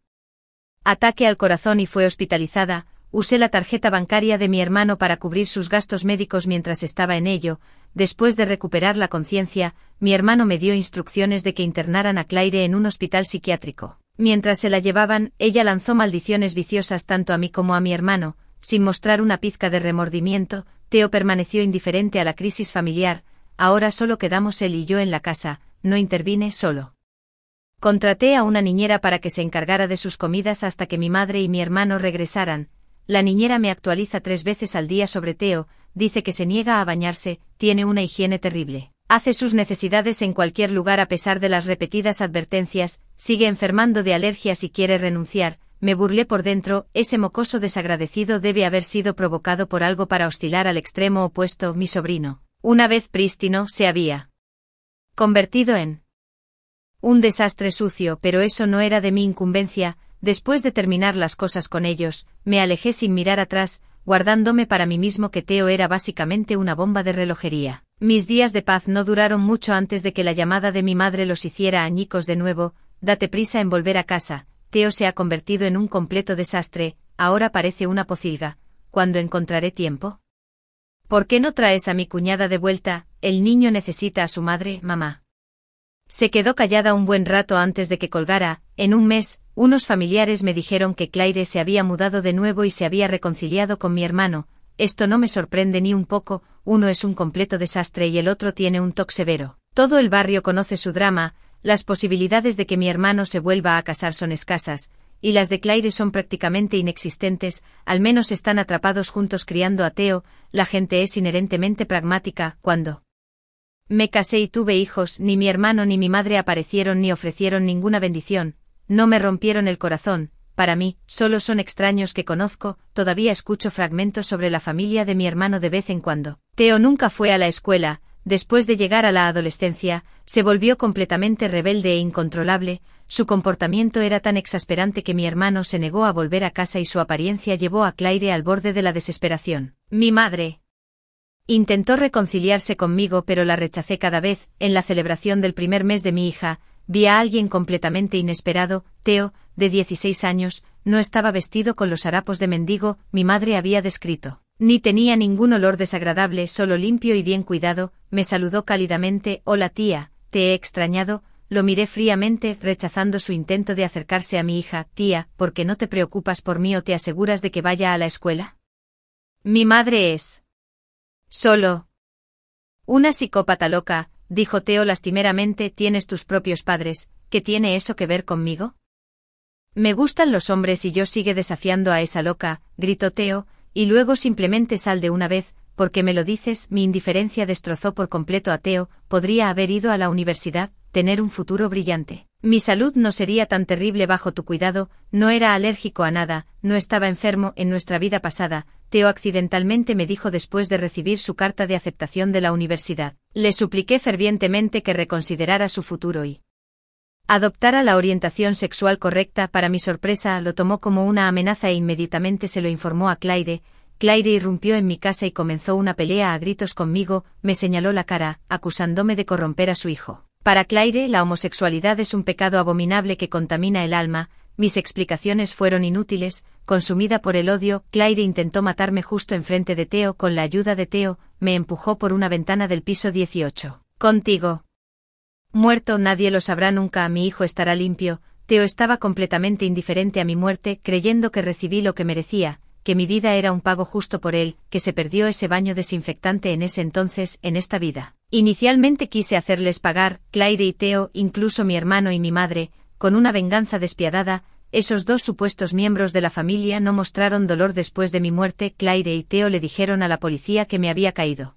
A: ataque al corazón y fue hospitalizada. Usé la tarjeta bancaria de mi hermano para cubrir sus gastos médicos mientras estaba en ello. Después de recuperar la conciencia, mi hermano me dio instrucciones de que internaran a Claire en un hospital psiquiátrico. Mientras se la llevaban, ella lanzó maldiciones viciosas tanto a mí como a mi hermano, sin mostrar una pizca de remordimiento. Theo permaneció indiferente a la crisis familiar. Ahora solo quedamos él y yo en la casa. No intervine, solo contraté a una niñera para que se encargara de sus comidas hasta que mi madre y mi hermano regresaran. La niñera me actualiza 3 veces al día sobre Theo, dice que se niega a bañarse, tiene una higiene terrible. Hace sus necesidades en cualquier lugar a pesar de las repetidas advertencias, sigue enfermando de alergias y quiere renunciar. Me burlé por dentro. Ese mocoso desagradecido debe haber sido provocado por algo para oscilar al extremo opuesto. Mi sobrino, una vez prístino, se había convertido en un desastre sucio, pero eso no era de mi incumbencia. Después de terminar las cosas con ellos, me alejé sin mirar atrás, guardándome para mí mismo que Theo era básicamente una bomba de relojería. Mis días de paz no duraron mucho antes de que la llamada de mi madre los hiciera añicos de nuevo. Date prisa en volver a casa. Theo se ha convertido en un completo desastre, ahora parece una pocilga. ¿Cuándo encontraré tiempo? ¿Por qué no traes a mi cuñada de vuelta? El niño necesita a su madre, mamá. Se quedó callada un buen rato antes de que colgara. En un mes, unos familiares me dijeron que Claire se había mudado de nuevo y se había reconciliado con mi hermano. Esto no me sorprende ni un poco, uno es un completo desastre y el otro tiene un toque severo. Todo el barrio conoce su drama, las posibilidades de que mi hermano se vuelva a casar son escasas, y las de Claire son prácticamente inexistentes, al menos están atrapados juntos criando a Theo. La gente es inherentemente pragmática. Cuando me casé y tuve hijos, ni mi hermano ni mi madre aparecieron ni ofrecieron ninguna bendición, no me rompieron el corazón. Para mí, solo son extraños que conozco. Todavía escucho fragmentos sobre la familia de mi hermano de vez en cuando. Theo nunca fue a la escuela. Después de llegar a la adolescencia, se volvió completamente rebelde e incontrolable. Su comportamiento era tan exasperante que mi hermano se negó a volver a casa y su apariencia llevó a Claire al borde de la desesperación. Mi madre intentó reconciliarse conmigo, pero la rechacé cada vez. En la celebración del primer mes de mi hija, vi a alguien completamente inesperado. Theo, de 16 años, no estaba vestido con los harapos de mendigo mi madre había descrito. Ni tenía ningún olor desagradable, solo limpio y bien cuidado. Me saludó cálidamente. Hola tía, te he extrañado. Lo miré fríamente, rechazando su intento de acercarse a mi hija. Tía, ¿por qué no te preocupas por mí o te aseguras de que vaya a la escuela? Mi madre es solo una psicópata loca, dijo Theo lastimeramente. Tienes tus propios padres, ¿qué tiene eso que ver conmigo? Me gustan los hombres y yo sigue desafiando a esa loca, gritó Theo, y luego simplemente sal de una vez, porque me lo dices. Mi indiferencia destrozó por completo a Theo. Podría haber ido a la universidad, tener un futuro brillante. Mi salud no sería tan terrible bajo tu cuidado, no era alérgico a nada, no estaba enfermo. En nuestra vida pasada, Theo accidentalmente me dijo después de recibir su carta de aceptación de la universidad. Le supliqué fervientemente que reconsiderara su futuro y adoptara la orientación sexual correcta. Para mi sorpresa, lo tomó como una amenaza e inmediatamente se lo informó a Claire. Claire irrumpió en mi casa y comenzó una pelea a gritos conmigo. Me señaló la cara, acusándome de corromper a su hijo. Para Claire, la homosexualidad es un pecado abominable que contamina el alma. Mis explicaciones fueron inútiles. Consumida por el odio, Claire intentó matarme justo enfrente de Theo. Con la ayuda de Theo, me empujó por una ventana del piso 18. Contigo muerto nadie lo sabrá nunca. Mi hijo estará limpio. Theo estaba completamente indiferente a mi muerte, creyendo que recibí lo que merecía, que mi vida era un pago justo por él, que se perdió ese baño desinfectante en ese entonces, en esta vida. Inicialmente quise hacerles pagar, Claire y Theo, incluso mi hermano y mi madre, con una venganza despiadada. Esos dos supuestos miembros de la familia no mostraron dolor después de mi muerte. Claire y Theo le dijeron a la policía que me había caído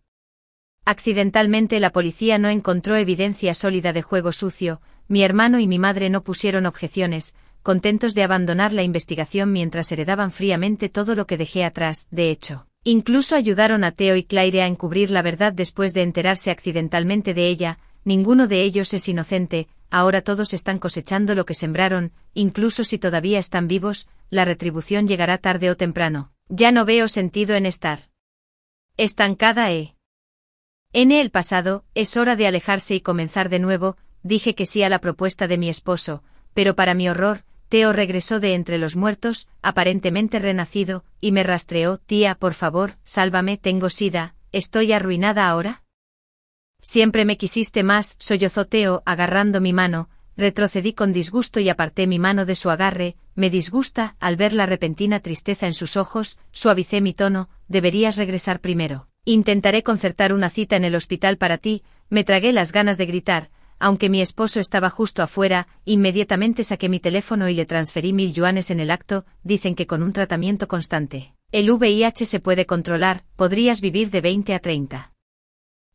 A: accidentalmente. La policía no encontró evidencia sólida de juego sucio. Mi hermano y mi madre no pusieron objeciones, contentos de abandonar la investigación mientras heredaban fríamente todo lo que dejé atrás. De hecho, incluso ayudaron a Theo y Claire a encubrir la verdad después de enterarse accidentalmente de ella. Ninguno de ellos es inocente. Ahora todos están cosechando lo que sembraron. Incluso si todavía están vivos, la retribución llegará tarde o temprano. Ya no veo sentido en estar estancada en el pasado. Es hora de alejarse y comenzar de nuevo. Dije que sí a la propuesta de mi esposo, pero para mi horror, Theo regresó de entre los muertos, aparentemente renacido, y me rastreó. Tía, por favor, sálvame, tengo sida, ¿estoy arruinada ahora? Siempre me quisiste más, sollozó Theo, agarrando mi mano. Retrocedí con disgusto y aparté mi mano de su agarre. Me disgusta. Al ver la repentina tristeza en sus ojos, suavicé mi tono. Deberías regresar primero. Intentaré concertar una cita en el hospital para ti. Me tragué las ganas de gritar. Aunque mi esposo estaba justo afuera, inmediatamente saqué mi teléfono y le transferí 1000 yuanes en el acto. Dicen que con un tratamiento constante, el VIH se puede controlar. Podrías vivir de 20 a 30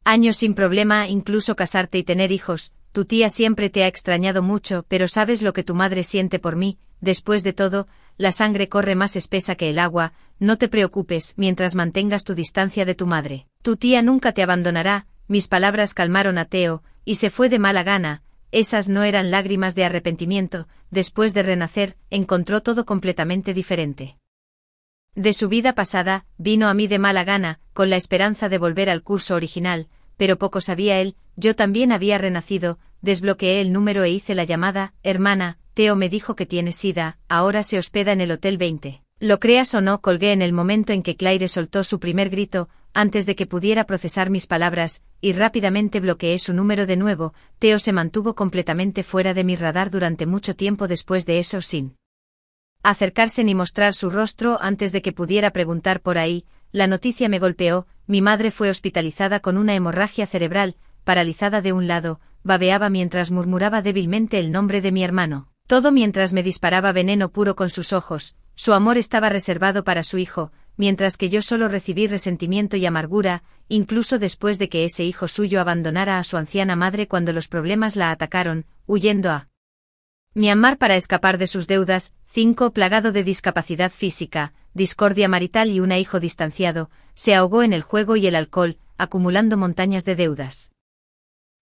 A: años sin problema, incluso casarte y tener hijos. Tu tía siempre te ha extrañado mucho, pero ¿sabes lo que tu madre siente por mí? Después de todo, la sangre corre más espesa que el agua. No te preocupes mientras mantengas tu distancia de tu madre. Tu tía nunca te abandonará. Mis palabras calmaron a Theo, y se fue de mala gana. Esas no eran lágrimas de arrepentimiento. Después de renacer, encontró todo completamente diferente de su vida pasada. Vino a mí de mala gana, con la esperanza de volver al curso original, pero poco sabía él, yo también había renacido. Desbloqueé el número e hice la llamada. Hermana, Theo me dijo que tiene sida, ahora se hospeda en el Hotel 20. Lo creas o no, colgué en el momento en que Claire soltó su primer grito, antes de que pudiera procesar mis palabras, y rápidamente bloqueé su número de nuevo. Theo se mantuvo completamente fuera de mi radar durante mucho tiempo después de eso, sin acercarse ni mostrar su rostro. Antes de que pudiera preguntar por ahí, la noticia me golpeó. Mi madre fue hospitalizada con una hemorragia cerebral, paralizada de un lado. Babeaba mientras murmuraba débilmente el nombre de mi hermano. Todo mientras me disparaba veneno puro con sus ojos. Su amor estaba reservado para su hijo, mientras que yo solo recibí resentimiento y amargura, incluso después de que ese hijo suyo abandonara a su anciana madre cuando los problemas la atacaron, huyendo a Myanmar para escapar de sus deudas. 5. Plagado de discapacidad física, discordia marital y un hijo distanciado, se ahogó en el juego y el alcohol, acumulando montañas de deudas.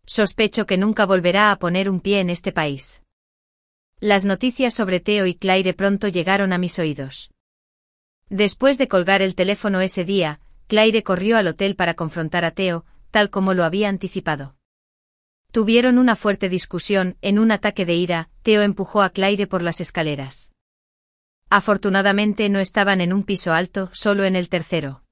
A: Sospecho que nunca volverá a poner un pie en este país. Las noticias sobre Theo y Claire pronto llegaron a mis oídos. Después de colgar el teléfono ese día, Claire corrió al hotel para confrontar a Theo, tal como lo había anticipado. Tuvieron una fuerte discusión. En un ataque de ira, Theo empujó a Claire por las escaleras. Afortunadamente no estaban en un piso alto, solo en el tercero.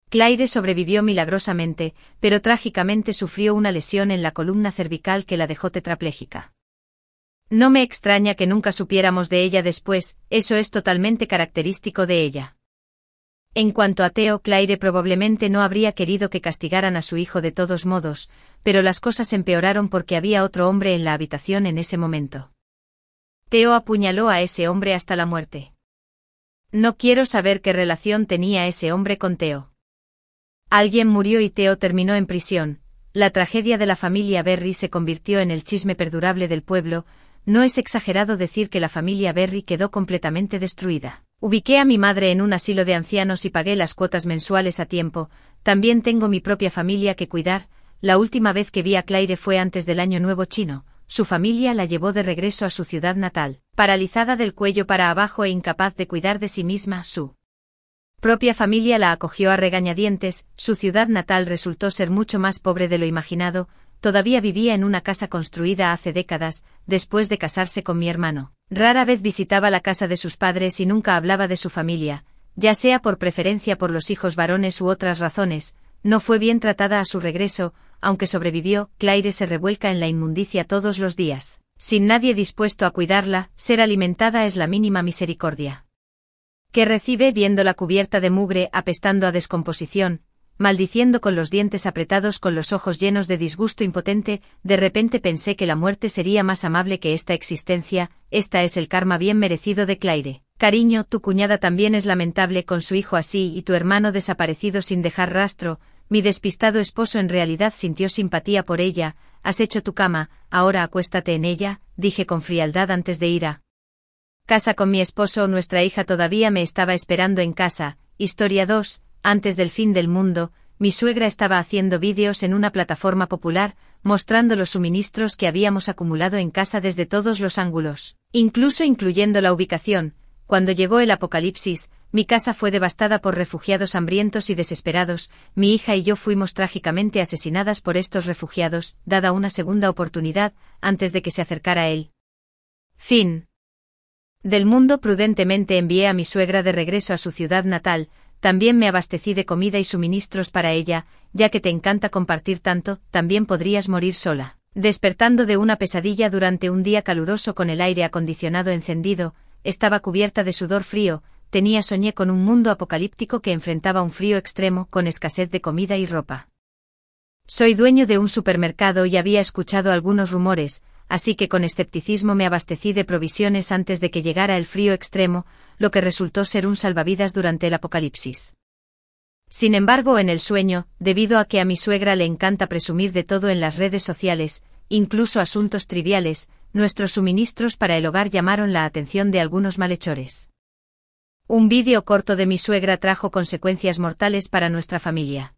A: Claire sobrevivió milagrosamente, pero trágicamente sufrió una lesión en la columna cervical que la dejó tetrapléjica. No me extraña que nunca supiéramos de ella después, eso es totalmente característico de ella. En cuanto a Theo, Claire probablemente no habría querido que castigaran a su hijo de todos modos, pero las cosas empeoraron porque había otro hombre en la habitación en ese momento. Theo apuñaló a ese hombre hasta la muerte. No quiero saber qué relación tenía ese hombre con Theo. Alguien murió y Theo terminó en prisión. La tragedia de la familia Berry se convirtió en el chisme perdurable del pueblo. No es exagerado decir que la familia Berry quedó completamente destruida. Ubiqué a mi madre en un asilo de ancianos y pagué las cuotas mensuales a tiempo. También tengo mi propia familia que cuidar. La última vez que vi a Claire fue antes del Año Nuevo chino. Su familia la llevó de regreso a su ciudad natal, paralizada del cuello para abajo e incapaz de cuidar de sí misma. Su propia familia la acogió a regañadientes. Su ciudad natal resultó ser mucho más pobre de lo imaginado. Todavía vivía en una casa construida hace décadas, después de casarse con mi hermano. Rara vez visitaba la casa de sus padres y nunca hablaba de su familia, ya sea por preferencia por los hijos varones u otras razones. No fue bien tratada a su regreso, aunque sobrevivió. Claire se revuelca en la inmundicia todos los días, sin nadie dispuesto a cuidarla. Ser alimentada es la mínima misericordia que recibe, viéndola cubierta de mugre, apestando a descomposición, maldiciendo con los dientes apretados, con los ojos llenos de disgusto impotente. De repente pensé que la muerte sería más amable que esta existencia. Esta es el karma bien merecido de Claire. Cariño, tu cuñada también es lamentable con su hijo así y tu hermano desaparecido sin dejar rastro. Mi despistado esposo en realidad sintió simpatía por ella. Has hecho tu cama, ahora acuéstate en ella, dije con frialdad antes de ir a casa con mi esposo. Nuestra hija todavía me estaba esperando en casa. Historia 2. Antes del fin del mundo, mi suegra estaba haciendo vídeos en una plataforma popular, mostrando los suministros que habíamos acumulado en casa desde todos los ángulos, incluso incluyendo la ubicación. Cuando llegó el apocalipsis, mi casa fue devastada por refugiados hambrientos y desesperados. Mi hija y yo fuimos trágicamente asesinadas por estos refugiados, dada una segunda oportunidad, antes de que se acercara el fin del mundo. Prudentemente envié a mi suegra de regreso a su ciudad natal. También me abastecí de comida y suministros para ella, ya que te encanta compartir tanto. También podrías morir sola, despertando de una pesadilla durante un día caluroso con el aire acondicionado encendido. Estaba cubierta de sudor frío. Soñé con un mundo apocalíptico que enfrentaba un frío extremo, con escasez de comida y ropa. Soy dueño de un supermercado y había escuchado algunos rumores, así que con escepticismo me abastecí de provisiones antes de que llegara el frío extremo, lo que resultó ser un salvavidas durante el apocalipsis. Sin embargo, en el sueño, debido a que a mi suegra le encanta presumir de todo en las redes sociales, incluso asuntos triviales, nuestros suministros para el hogar llamaron la atención de algunos malhechores. Un vídeo corto de mi suegra trajo consecuencias mortales para nuestra familia.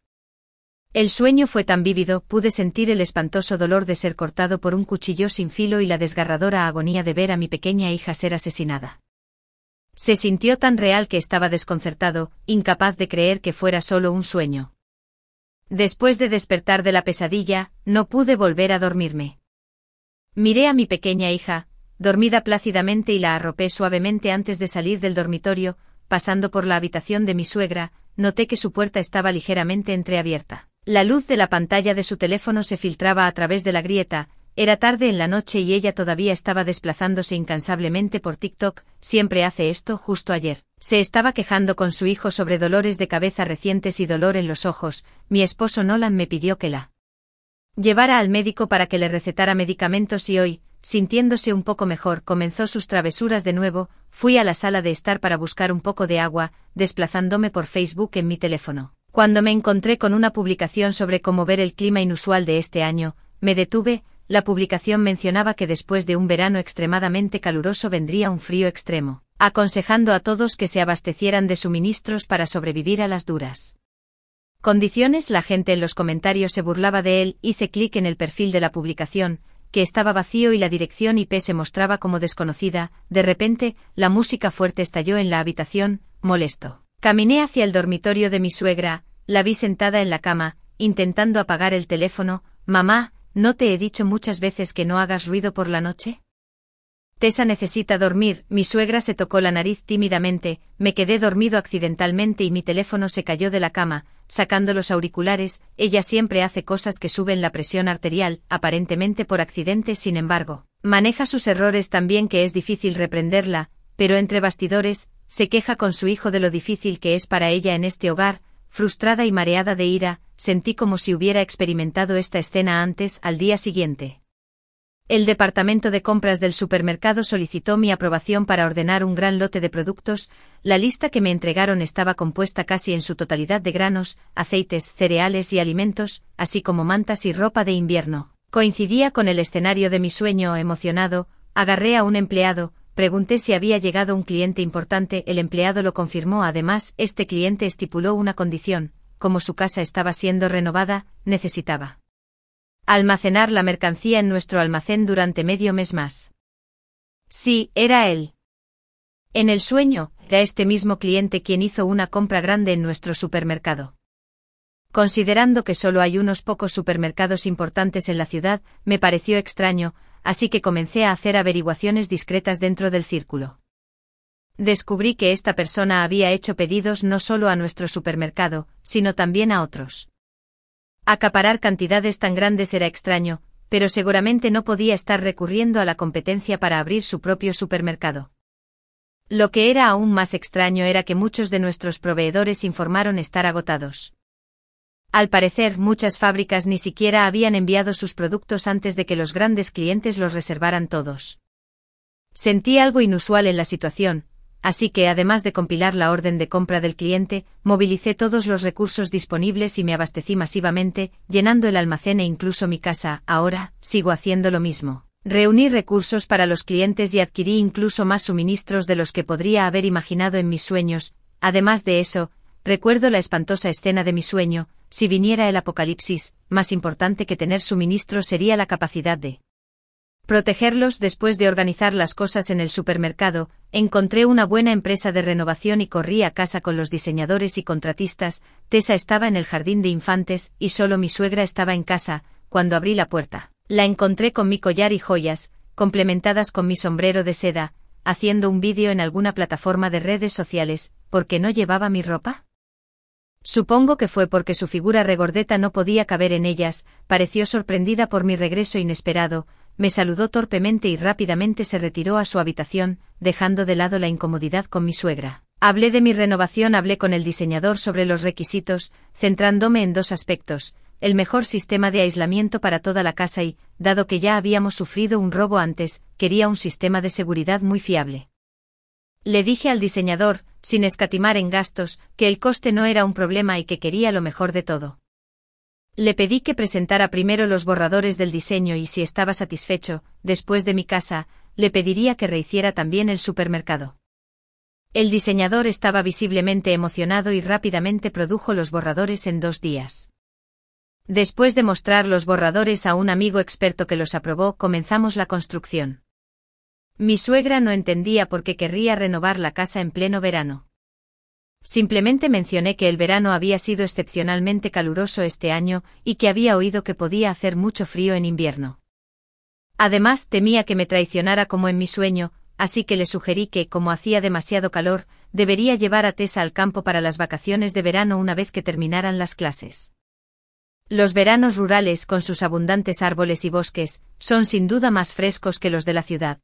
A: El sueño fue tan vívido, pude sentir el espantoso dolor de ser cortado por un cuchillo sin filo y la desgarradora agonía de ver a mi pequeña hija ser asesinada. Se sintió tan real que estaba desconcertado, incapaz de creer que fuera solo un sueño. Después de despertar de la pesadilla, no pude volver a dormirme. Miré a mi pequeña hija, dormida plácidamente, y la arropé suavemente antes de salir del dormitorio. Pasando por la habitación de mi suegra, noté que su puerta estaba ligeramente entreabierta. La luz de la pantalla de su teléfono se filtraba a través de la grieta. Era tarde en la noche y ella todavía estaba desplazándose incansablemente por TikTok. Siempre hace esto. Justo ayer se estaba quejando con su hijo sobre dolores de cabeza recientes y dolor en los ojos. Mi esposo Nolan me pidió que la llevara al médico para que le recetara medicamentos y hoy, sintiéndose un poco mejor, comenzó sus travesuras de nuevo. Fui a la sala de estar para buscar un poco de agua, desplazándome por Facebook en mi teléfono. Cuando me encontré con una publicación sobre cómo ver el clima inusual de este año, me detuve. La publicación mencionaba que después de un verano extremadamente caluroso vendría un frío extremo, aconsejando a todos que se abastecieran de suministros para sobrevivir a las duras condiciones. La gente en los comentarios se burlaba de él. Hice clic en el perfil de la publicación, que estaba vacío y la dirección IP se mostraba como desconocida. De repente, la música fuerte estalló en la habitación, molesto. Caminé hacia el dormitorio de mi suegra, la vi sentada en la cama, intentando apagar el teléfono. Mamá, ¿no te he dicho muchas veces que no hagas ruido por la noche? Tessa necesita dormir. Mi suegra se tocó la nariz tímidamente. Me quedé dormido accidentalmente y mi teléfono se cayó de la cama, sacando los auriculares. Ella siempre hace cosas que suben la presión arterial, aparentemente por accidente. Sin embargo, maneja sus errores tan bien que es difícil reprenderla, pero entre bastidores, se queja con su hijo de lo difícil que es para ella en este hogar. Frustrada y mareada de ira, sentí como si hubiera experimentado esta escena antes. Al día siguiente, el departamento de compras del supermercado solicitó mi aprobación para ordenar un gran lote de productos. La lista que me entregaron estaba compuesta casi en su totalidad de granos, aceites, cereales y alimentos, así como mantas y ropa de invierno. Coincidía con el escenario de mi sueño. Emocionado, agarré a un empleado, pregunté si había llegado un cliente importante. El empleado lo confirmó. Además, este cliente estipuló una condición: como su casa estaba siendo renovada, necesitaba almacenar la mercancía en nuestro almacén durante medio mes más. Sí, era él. En el sueño, era este mismo cliente quien hizo una compra grande en nuestro supermercado. Considerando que solo hay unos pocos supermercados importantes en la ciudad, me pareció extraño, así que comencé a hacer averiguaciones discretas dentro del círculo. Descubrí que esta persona había hecho pedidos no solo a nuestro supermercado, sino también a otros. Acaparar cantidades tan grandes era extraño, pero seguramente no podía estar recurriendo a la competencia para abrir su propio supermercado. Lo que era aún más extraño era que muchos de nuestros proveedores informaron estar agotados. Al parecer, muchas fábricas ni siquiera habían enviado sus productos antes de que los grandes clientes los reservaran todos. Sentí algo inusual en la situación, así que además de compilar la orden de compra del cliente, movilicé todos los recursos disponibles y me abastecí masivamente, llenando el almacén e incluso mi casa. Ahora, sigo haciendo lo mismo. Reuní recursos para los clientes y adquirí incluso más suministros de los que podría haber imaginado en mis sueños. Además de eso, recuerdo la espantosa escena de mi sueño: si viniera el apocalipsis, más importante que tener suministros sería la capacidad de protegerlos. Después de organizar las cosas en el supermercado, encontré una buena empresa de renovación y corrí a casa con los diseñadores y contratistas. Tessa estaba en el jardín de infantes, y solo mi suegra estaba en casa. Cuando abrí la puerta, la encontré con mi collar y joyas, complementadas con mi sombrero de seda, haciendo un vídeo en alguna plataforma de redes sociales. ¿Por qué no llevaba mi ropa? Supongo que fue porque su figura regordeta no podía caber en ellas. Pareció sorprendida por mi regreso inesperado, me saludó torpemente y rápidamente se retiró a su habitación, dejando de lado la incomodidad con mi suegra. Hablé de mi renovación. Hablé con el diseñador sobre los requisitos, centrándome en dos aspectos: el mejor sistema de aislamiento para toda la casa y, dado que ya habíamos sufrido un robo antes, quería un sistema de seguridad muy fiable. Le dije al diseñador, sin escatimar en gastos, que el coste no era un problema y que quería lo mejor de todo. Le pedí que presentara primero los borradores del diseño y, si estaba satisfecho, después de mi casa, le pediría que rehiciera también el supermercado. El diseñador estaba visiblemente emocionado y rápidamente produjo los borradores en 2 días. Después de mostrar los borradores a un amigo experto que los aprobó, comenzamos la construcción. Mi suegra no entendía por qué querría renovar la casa en pleno verano. Simplemente mencioné que el verano había sido excepcionalmente caluroso este año y que había oído que podía hacer mucho frío en invierno. Además, temía que me traicionara como en mi sueño, así que le sugerí que, como hacía demasiado calor, debería llevar a Tessa al campo para las vacaciones de verano una vez que terminaran las clases. Los veranos rurales, con sus abundantes árboles y bosques, son sin duda más frescos que los de la ciudad.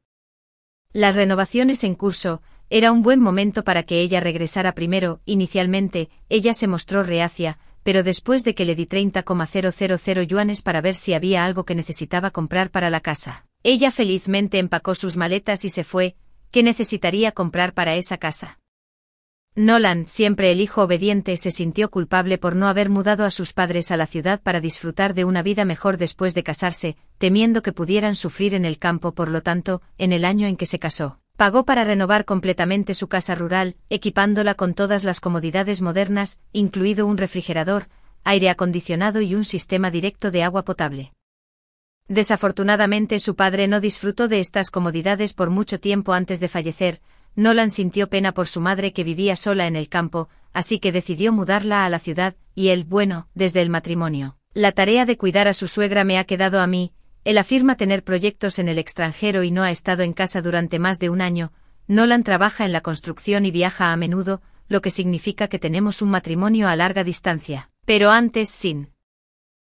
A: Las renovaciones en curso, era un buen momento para que ella regresara primero. Inicialmente, ella se mostró reacia, pero después de que le di 30,000 yuanes para ver si había algo que necesitaba comprar para la casa, ella felizmente empacó sus maletas y se fue. ¿Qué necesitaría comprar para esa casa? Nolan, siempre el hijo obediente, se sintió culpable por no haber mudado a sus padres a la ciudad para disfrutar de una vida mejor después de casarse, temiendo que pudieran sufrir en el campo. Por lo tanto, en el año en que se casó, pagó para renovar completamente su casa rural, equipándola con todas las comodidades modernas, incluido un refrigerador, aire acondicionado y un sistema directo de agua potable. Desafortunadamente, su padre no disfrutó de estas comodidades por mucho tiempo antes de fallecer. Nolan sintió pena por su madre, que vivía sola en el campo, así que decidió mudarla a la ciudad, y él, desde el matrimonio, la tarea de cuidar a su suegra me ha quedado a mí. Él afirma tener proyectos en el extranjero y no ha estado en casa durante más de un año. Nolan trabaja en la construcción y viaja a menudo, lo que significa que tenemos un matrimonio a larga distancia. Pero antes, sin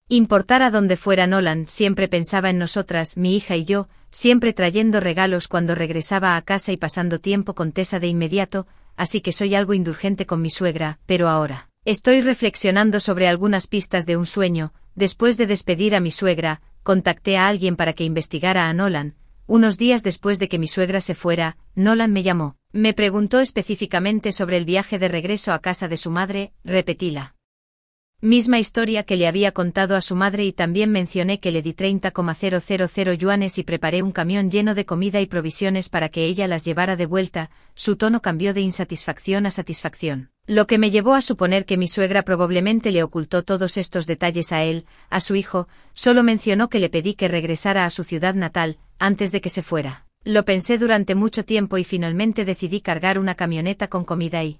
A: importar a dónde fuera Nolan, siempre pensaba en nosotras, mi hija y yo, siempre trayendo regalos cuando regresaba a casa y pasando tiempo con Tessa de inmediato. así que soy algo indulgente con mi suegra, pero ahora estoy reflexionando sobre algunas pistas de un sueño. Después de despedir a mi suegra, contacté a alguien para que investigara a Nolan. Unos días después de que mi suegra se fuera, Nolan me llamó. Me preguntó específicamente sobre el viaje de regreso a casa de su madre. Repetí la misma historia que le había contado a su madre y también mencioné que le di 30,000 yuanes y preparé un camión lleno de comida y provisiones para que ella las llevara de vuelta. Su tono cambió de insatisfacción a satisfacción, lo que me llevó a suponer que mi suegra probablemente le ocultó todos estos detalles a él, a su hijo. Solo mencionó que le pedí que regresara a su ciudad natal, antes de que se fuera. Lo pensé durante mucho tiempo y finalmente decidí cargar una camioneta con comida y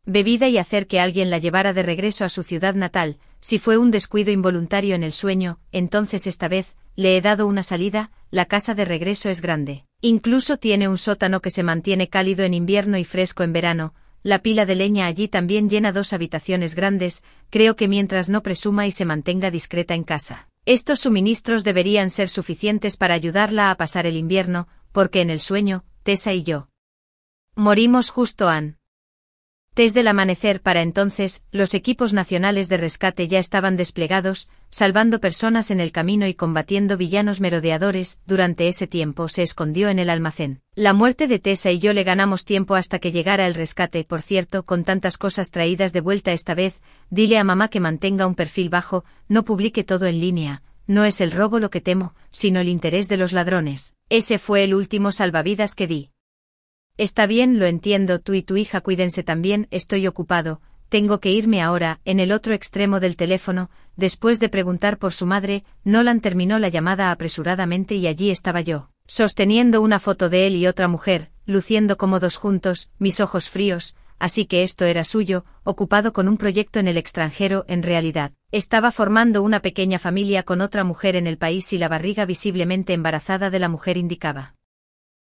A: bebida y hacer que alguien la llevara de regreso a su ciudad natal. Si fue un descuido involuntario en el sueño, entonces esta vez le he dado una salida. La casa de regreso es grande. Incluso tiene un sótano que se mantiene cálido en invierno y fresco en verano. La pila de leña allí también llena 2 habitaciones grandes. Creo que mientras no presuma y se mantenga discreta en casa, estos suministros deberían ser suficientes para ayudarla a pasar el invierno, porque en el sueño, Tessa y yo morimos justo antes del amanecer. Para entonces, los equipos nacionales de rescate ya estaban desplegados, salvando personas en el camino y combatiendo villanos merodeadores. Durante ese tiempo se escondió en el almacén. La muerte de Tessa y yo le ganamos tiempo hasta que llegara el rescate. Por cierto, con tantas cosas traídas de vuelta esta vez, dile a mamá que mantenga un perfil bajo, no publique todo en línea. No es el robo lo que temo, sino el interés de los ladrones. Ese fue el último salvavidas que di. Está bien, lo entiendo, tú y tu hija cuídense también. Estoy ocupado, tengo que irme ahora. En el otro extremo del teléfono, después de preguntar por su madre, Nolan terminó la llamada apresuradamente y allí estaba yo, sosteniendo una foto de él y otra mujer, luciendo cómodos juntos, mis ojos fríos. Así que esto era suyo, ocupado con un proyecto en el extranjero. En realidad, estaba formando una pequeña familia con otra mujer en el país y la barriga visiblemente embarazada de la mujer indicaba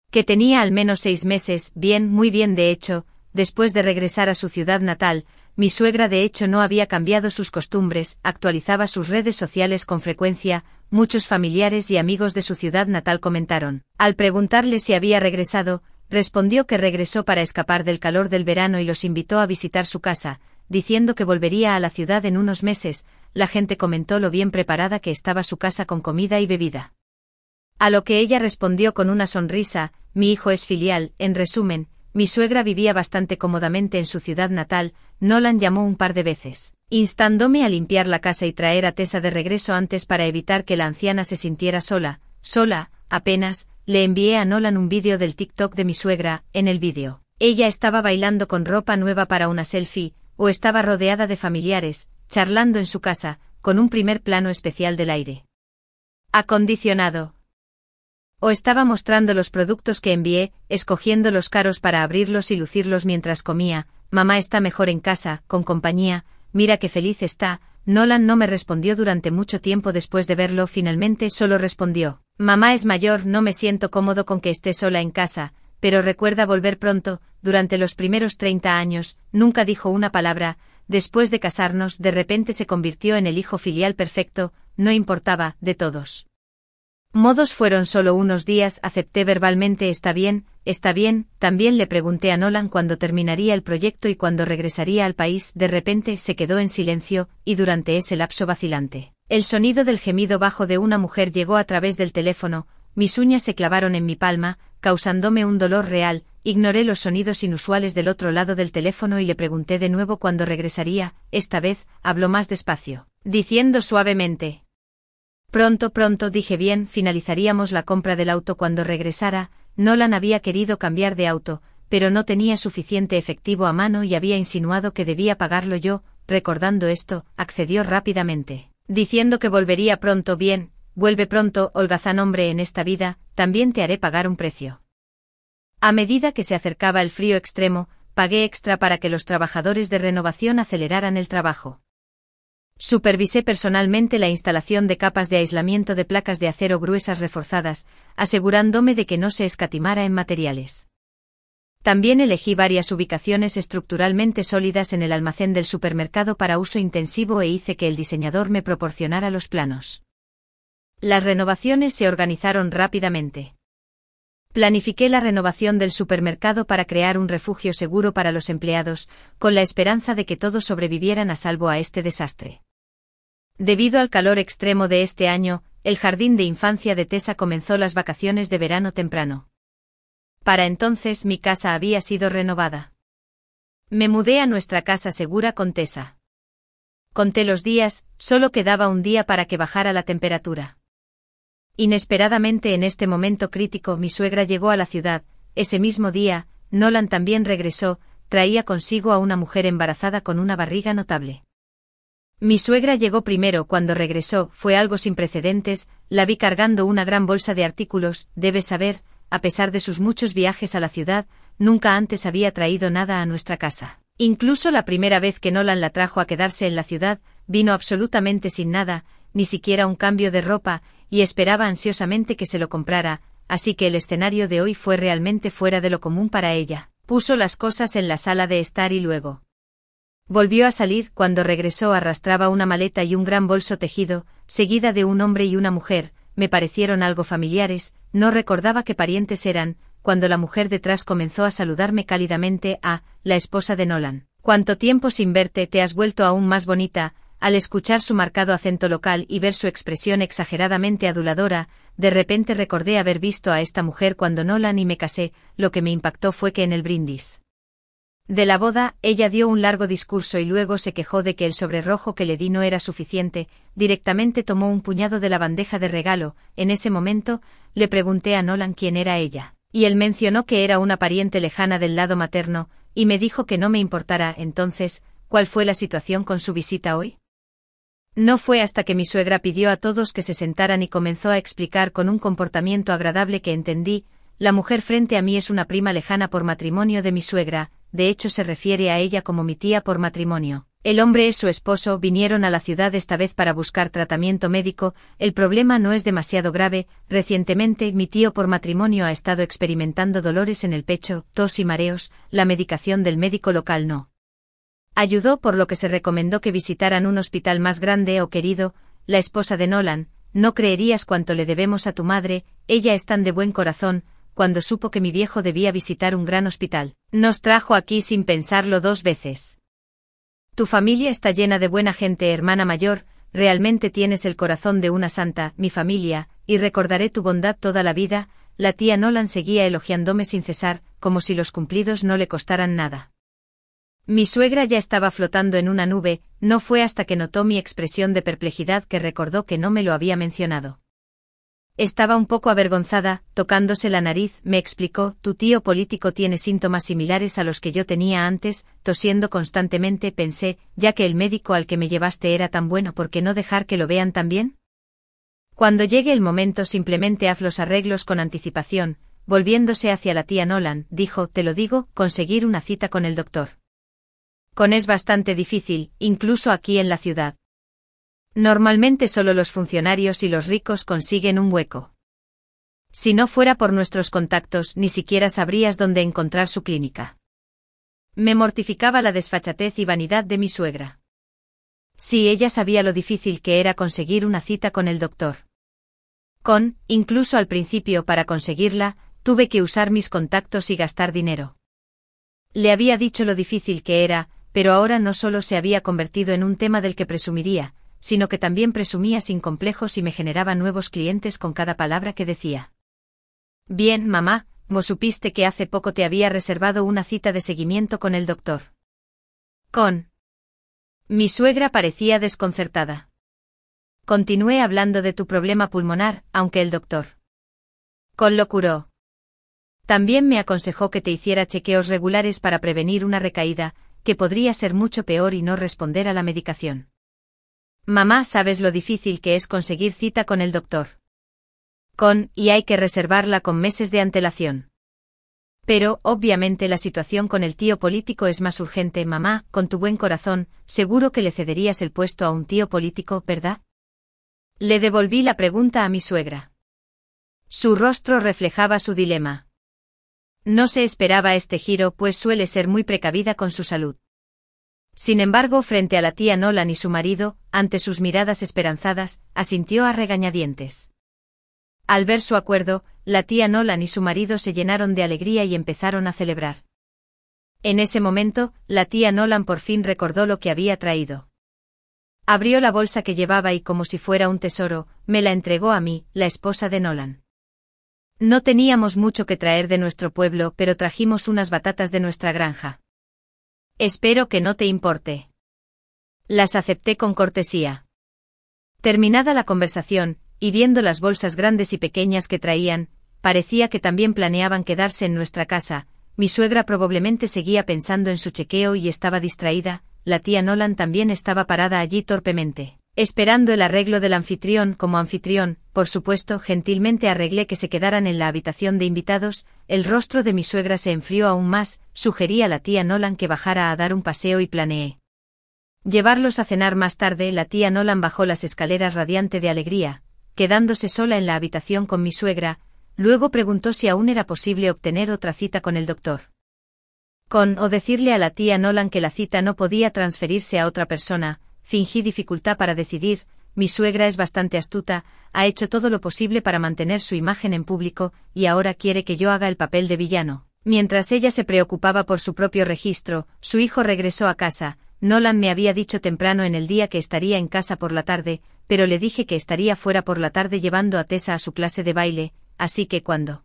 A: que tenía al menos 6 meses. Bien, muy bien. De hecho, después de regresar a su ciudad natal, mi suegra de hecho no había cambiado sus costumbres, actualizaba sus redes sociales con frecuencia. Muchos familiares y amigos de su ciudad natal comentaron. Al preguntarle si había regresado, respondió que regresó para escapar del calor del verano y los invitó a visitar su casa, diciendo que volvería a la ciudad en unos meses. La gente comentó lo bien preparada que estaba su casa con comida y bebida. A lo que ella respondió con una sonrisa: mi hijo es filial. En resumen, mi suegra vivía bastante cómodamente en su ciudad natal. Nolan llamó un par de veces, instándome a limpiar la casa y traer a Tessa de regreso antes para evitar que la anciana se sintiera sola. Apenas, le envié a Nolan un vídeo del TikTok de mi suegra. En el vídeo, ella estaba bailando con ropa nueva para una selfie, o estaba rodeada de familiares, charlando en su casa, con un primer plano especial del aire acondicionado. O estaba mostrando los productos que envié, escogiendo los caros para abrirlos y lucirlos mientras comía. Mamá está mejor en casa, con compañía, mira qué feliz está. Nolan no me respondió durante mucho tiempo después de verlo. Finalmente solo respondió: mamá es mayor, no me siento cómodo con que esté sola en casa, pero recuerda volver pronto. Durante los primeros 30 años, nunca dijo una palabra. Después de casarnos, de repente se convirtió en el hijo filial perfecto. No importaba, de todos modos fueron solo unos días. Acepté verbalmente. Está bien. También le pregunté a Nolan cuándo terminaría el proyecto y cuándo regresaría al país. De repente se quedó en silencio, y durante ese lapso vacilante, el sonido del gemido bajo de una mujer llegó a través del teléfono. Mis uñas se clavaron en mi palma, causándome un dolor real. Ignoré los sonidos inusuales del otro lado del teléfono y le pregunté de nuevo cuándo regresaría. Esta vez, habló más despacio, diciendo suavemente: pronto. Dije bien, finalizaríamos la compra del auto cuando regresara. Nolan había querido cambiar de auto, pero no tenía suficiente efectivo a mano y había insinuado que debía pagarlo yo. Recordando esto, accedió rápidamente, diciendo que volvería pronto. Bien, vuelve pronto, holgazán hombre en esta vida, también te haré pagar un precio. A medida que se acercaba el frío extremo, pagué extra para que los trabajadores de renovación aceleraran el trabajo. Supervisé personalmente la instalación de capas de aislamiento de placas de acero gruesas reforzadas, asegurándome de que no se escatimara en materiales. También elegí varias ubicaciones estructuralmente sólidas en el almacén del supermercado para uso intensivo e hice que el diseñador me proporcionara los planos. Las renovaciones se organizaron rápidamente. Planifiqué la renovación del supermercado para crear un refugio seguro para los empleados, con la esperanza de que todos sobrevivieran a salvo a este desastre. Debido al calor extremo de este año, el jardín de infancia de Tessa comenzó las vacaciones de verano temprano. Para entonces mi casa había sido renovada. Me mudé a nuestra casa segura con Tessa. Conté los días, solo quedaba un día para que bajara la temperatura. Inesperadamente en este momento crítico mi suegra llegó a la ciudad. Ese mismo día, Nolan también regresó, traía consigo a una mujer embarazada con una barriga notable. Mi suegra llegó primero. Cuando regresó, fue algo sin precedentes, la vi cargando una gran bolsa de artículos. Debes saber, a pesar de sus muchos viajes a la ciudad, nunca antes había traído nada a nuestra casa. Incluso la primera vez que Nolan la trajo a quedarse en la ciudad, vino absolutamente sin nada, ni siquiera un cambio de ropa, y esperaba ansiosamente que se lo comprara, así que el escenario de hoy fue realmente fuera de lo común para ella. Puso las cosas en la sala de estar y luego volvió a salir. Cuando regresó arrastraba una maleta y un gran bolso tejido, seguida de un hombre y una mujer. Me parecieron algo familiares, no recordaba qué parientes eran, cuando la mujer detrás comenzó a saludarme cálidamente. La esposa de Nolan. ¿Cuánto tiempo sin verte? Te has vuelto aún más bonita. Al escuchar su marcado acento local y ver su expresión exageradamente aduladora, de repente recordé haber visto a esta mujer cuando Nolan y me casé. Lo que me impactó fue que en el brindis de la boda, ella dio un largo discurso y luego se quejó de que el sobre rojo que le di no era suficiente. Directamente tomó un puñado de la bandeja de regalo. En ese momento, le pregunté a Nolan quién era ella, y él mencionó que era una pariente lejana del lado materno, y me dijo que no me importara. Entonces, ¿cuál fue la situación con su visita hoy? No fue hasta que mi suegra pidió a todos que se sentaran y comenzó a explicar con un comportamiento agradable que entendí. La mujer frente a mí es una prima lejana por matrimonio de mi suegra, de hecho se refiere a ella como mi tía por matrimonio. El hombre es su esposo. Vinieron a la ciudad esta vez para buscar tratamiento médico. El problema no es demasiado grave. Recientemente mi tío por matrimonio ha estado experimentando dolores en el pecho, tos y mareos. La medicación del médico local no ayudó, por lo que se recomendó que visitaran un hospital más grande. Querido, la esposa de Nolan, no creerías cuánto le debemos a tu madre, ella es tan de buen corazón. Cuando supo que mi viejo debía visitar un gran hospital, nos trajo aquí sin pensarlo dos veces. Tu familia está llena de buena gente, hermana mayor, realmente tienes el corazón de una santa. Mi familia, y recordaré tu bondad toda la vida. La tía Nolan seguía elogiándome sin cesar, como si los cumplidos no le costaran nada. Mi suegra ya estaba flotando en una nube. No fue hasta que notó mi expresión de perplejidad que recordó que no me lo había mencionado. Estaba un poco avergonzada, tocándose la nariz. Me explicó, tu tío político tiene síntomas similares a los que yo tenía antes, tosiendo constantemente. Pensé, ya que el médico al que me llevaste era tan bueno, ¿por qué no dejar que lo vean también? Cuando llegue el momento simplemente haz los arreglos con anticipación. Volviéndose hacia la tía Nolan, dijo, te lo digo, conseguir una cita con el doctor es bastante difícil, incluso aquí en la ciudad. Normalmente solo los funcionarios y los ricos consiguen un hueco. Si no fuera por nuestros contactos, ni siquiera sabrías dónde encontrar su clínica. Me mortificaba la desfachatez y vanidad de mi suegra. Sí, ella sabía lo difícil que era conseguir una cita con el doctor. Incluso al principio, para conseguirla, tuve que usar mis contactos y gastar dinero. Le había dicho lo difícil que era, pero ahora no solo se había convertido en un tema del que presumiría, sino que también presumía sin complejos y me generaba nuevos clientes con cada palabra que decía. Bien, mamá, ¿no supiste que hace poco te había reservado una cita de seguimiento con el doctor? Mi suegra parecía desconcertada. Continué hablando de tu problema pulmonar, aunque el doctor lo curó. También me aconsejó que te hiciera chequeos regulares para prevenir una recaída, que podría ser mucho peor y no responder a la medicación. Mamá, ¿sabes lo difícil que es conseguir cita con el doctor? Y hay que reservarla con meses de antelación. Pero, obviamente la situación con el tío político es más urgente. Mamá, con tu buen corazón, seguro que le cederías el puesto a un tío político, ¿verdad? Le devolví la pregunta a mi suegra. Su rostro reflejaba su dilema. No se esperaba este giro, pues suele ser muy precavida con su salud. Sin embargo, frente a la tía Nolan y su marido, ante sus miradas esperanzadas, asintió a regañadientes. Al ver su acuerdo, la tía Nolan y su marido se llenaron de alegría y empezaron a celebrar. En ese momento, la tía Nolan por fin recordó lo que había traído. Abrió la bolsa que llevaba y como si fuera un tesoro, me la entregó a mí, la esposa de Nolan. No teníamos mucho que traer de nuestro pueblo, pero trajimos unas batatas de nuestra granja. Espero que no te importe. Las acepté con cortesía. Terminada la conversación, y viendo las bolsas grandes y pequeñas que traían, parecía que también planeaban quedarse en nuestra casa. Mi suegra probablemente seguía pensando en su chequeo y estaba distraída, la tía Nolan también estaba parada allí torpemente, esperando el arreglo del anfitrión. Como anfitrión, por supuesto, gentilmente arreglé que se quedaran en la habitación de invitados. El rostro de mi suegra se enfrió aún más, sugerí a la tía Nolan que bajara a dar un paseo y planeé llevarlos a cenar más tarde. La tía Nolan bajó las escaleras radiante de alegría, quedándose sola en la habitación con mi suegra. Luego preguntó si aún era posible obtener otra cita con el doctor. O decirle a la tía Nolan que la cita no podía transferirse a otra persona. Fingí dificultad para decidir. Mi suegra es bastante astuta, ha hecho todo lo posible para mantener su imagen en público, y ahora quiere que yo haga el papel de villano. Mientras ella se preocupaba por su propio registro, su hijo regresó a casa. Nolan me había dicho temprano en el día que estaría en casa por la tarde, pero le dije que estaría fuera por la tarde llevando a Tessa a su clase de baile, así que cuando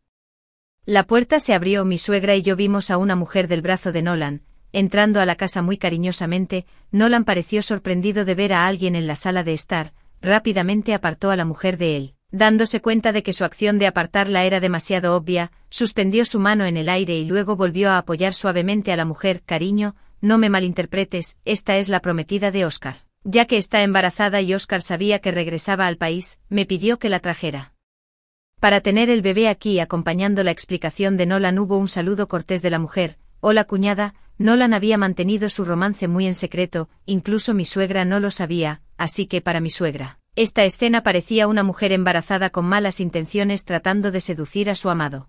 A: la puerta se abrió, mi suegra y yo vimos a una mujer del brazo de Nolan, entrando a la casa muy cariñosamente. Nolan pareció sorprendido de ver a alguien en la sala de estar, rápidamente apartó a la mujer de él. Dándose cuenta de que su acción de apartarla era demasiado obvia, suspendió su mano en el aire y luego volvió a apoyar suavemente a la mujer. Cariño, no me malinterpretes, esta es la prometida de Oscar. Ya que está embarazada y Oscar sabía que regresaba al país, me pidió que la trajera para tener el bebé aquí. Acompañando la explicación de Nolan hubo un saludo cortés de la mujer. Hola cuñada. Nolan había mantenido su romance muy en secreto, incluso mi suegra no lo sabía, así que para mi suegra, esta escena parecía una mujer embarazada con malas intenciones tratando de seducir a su amado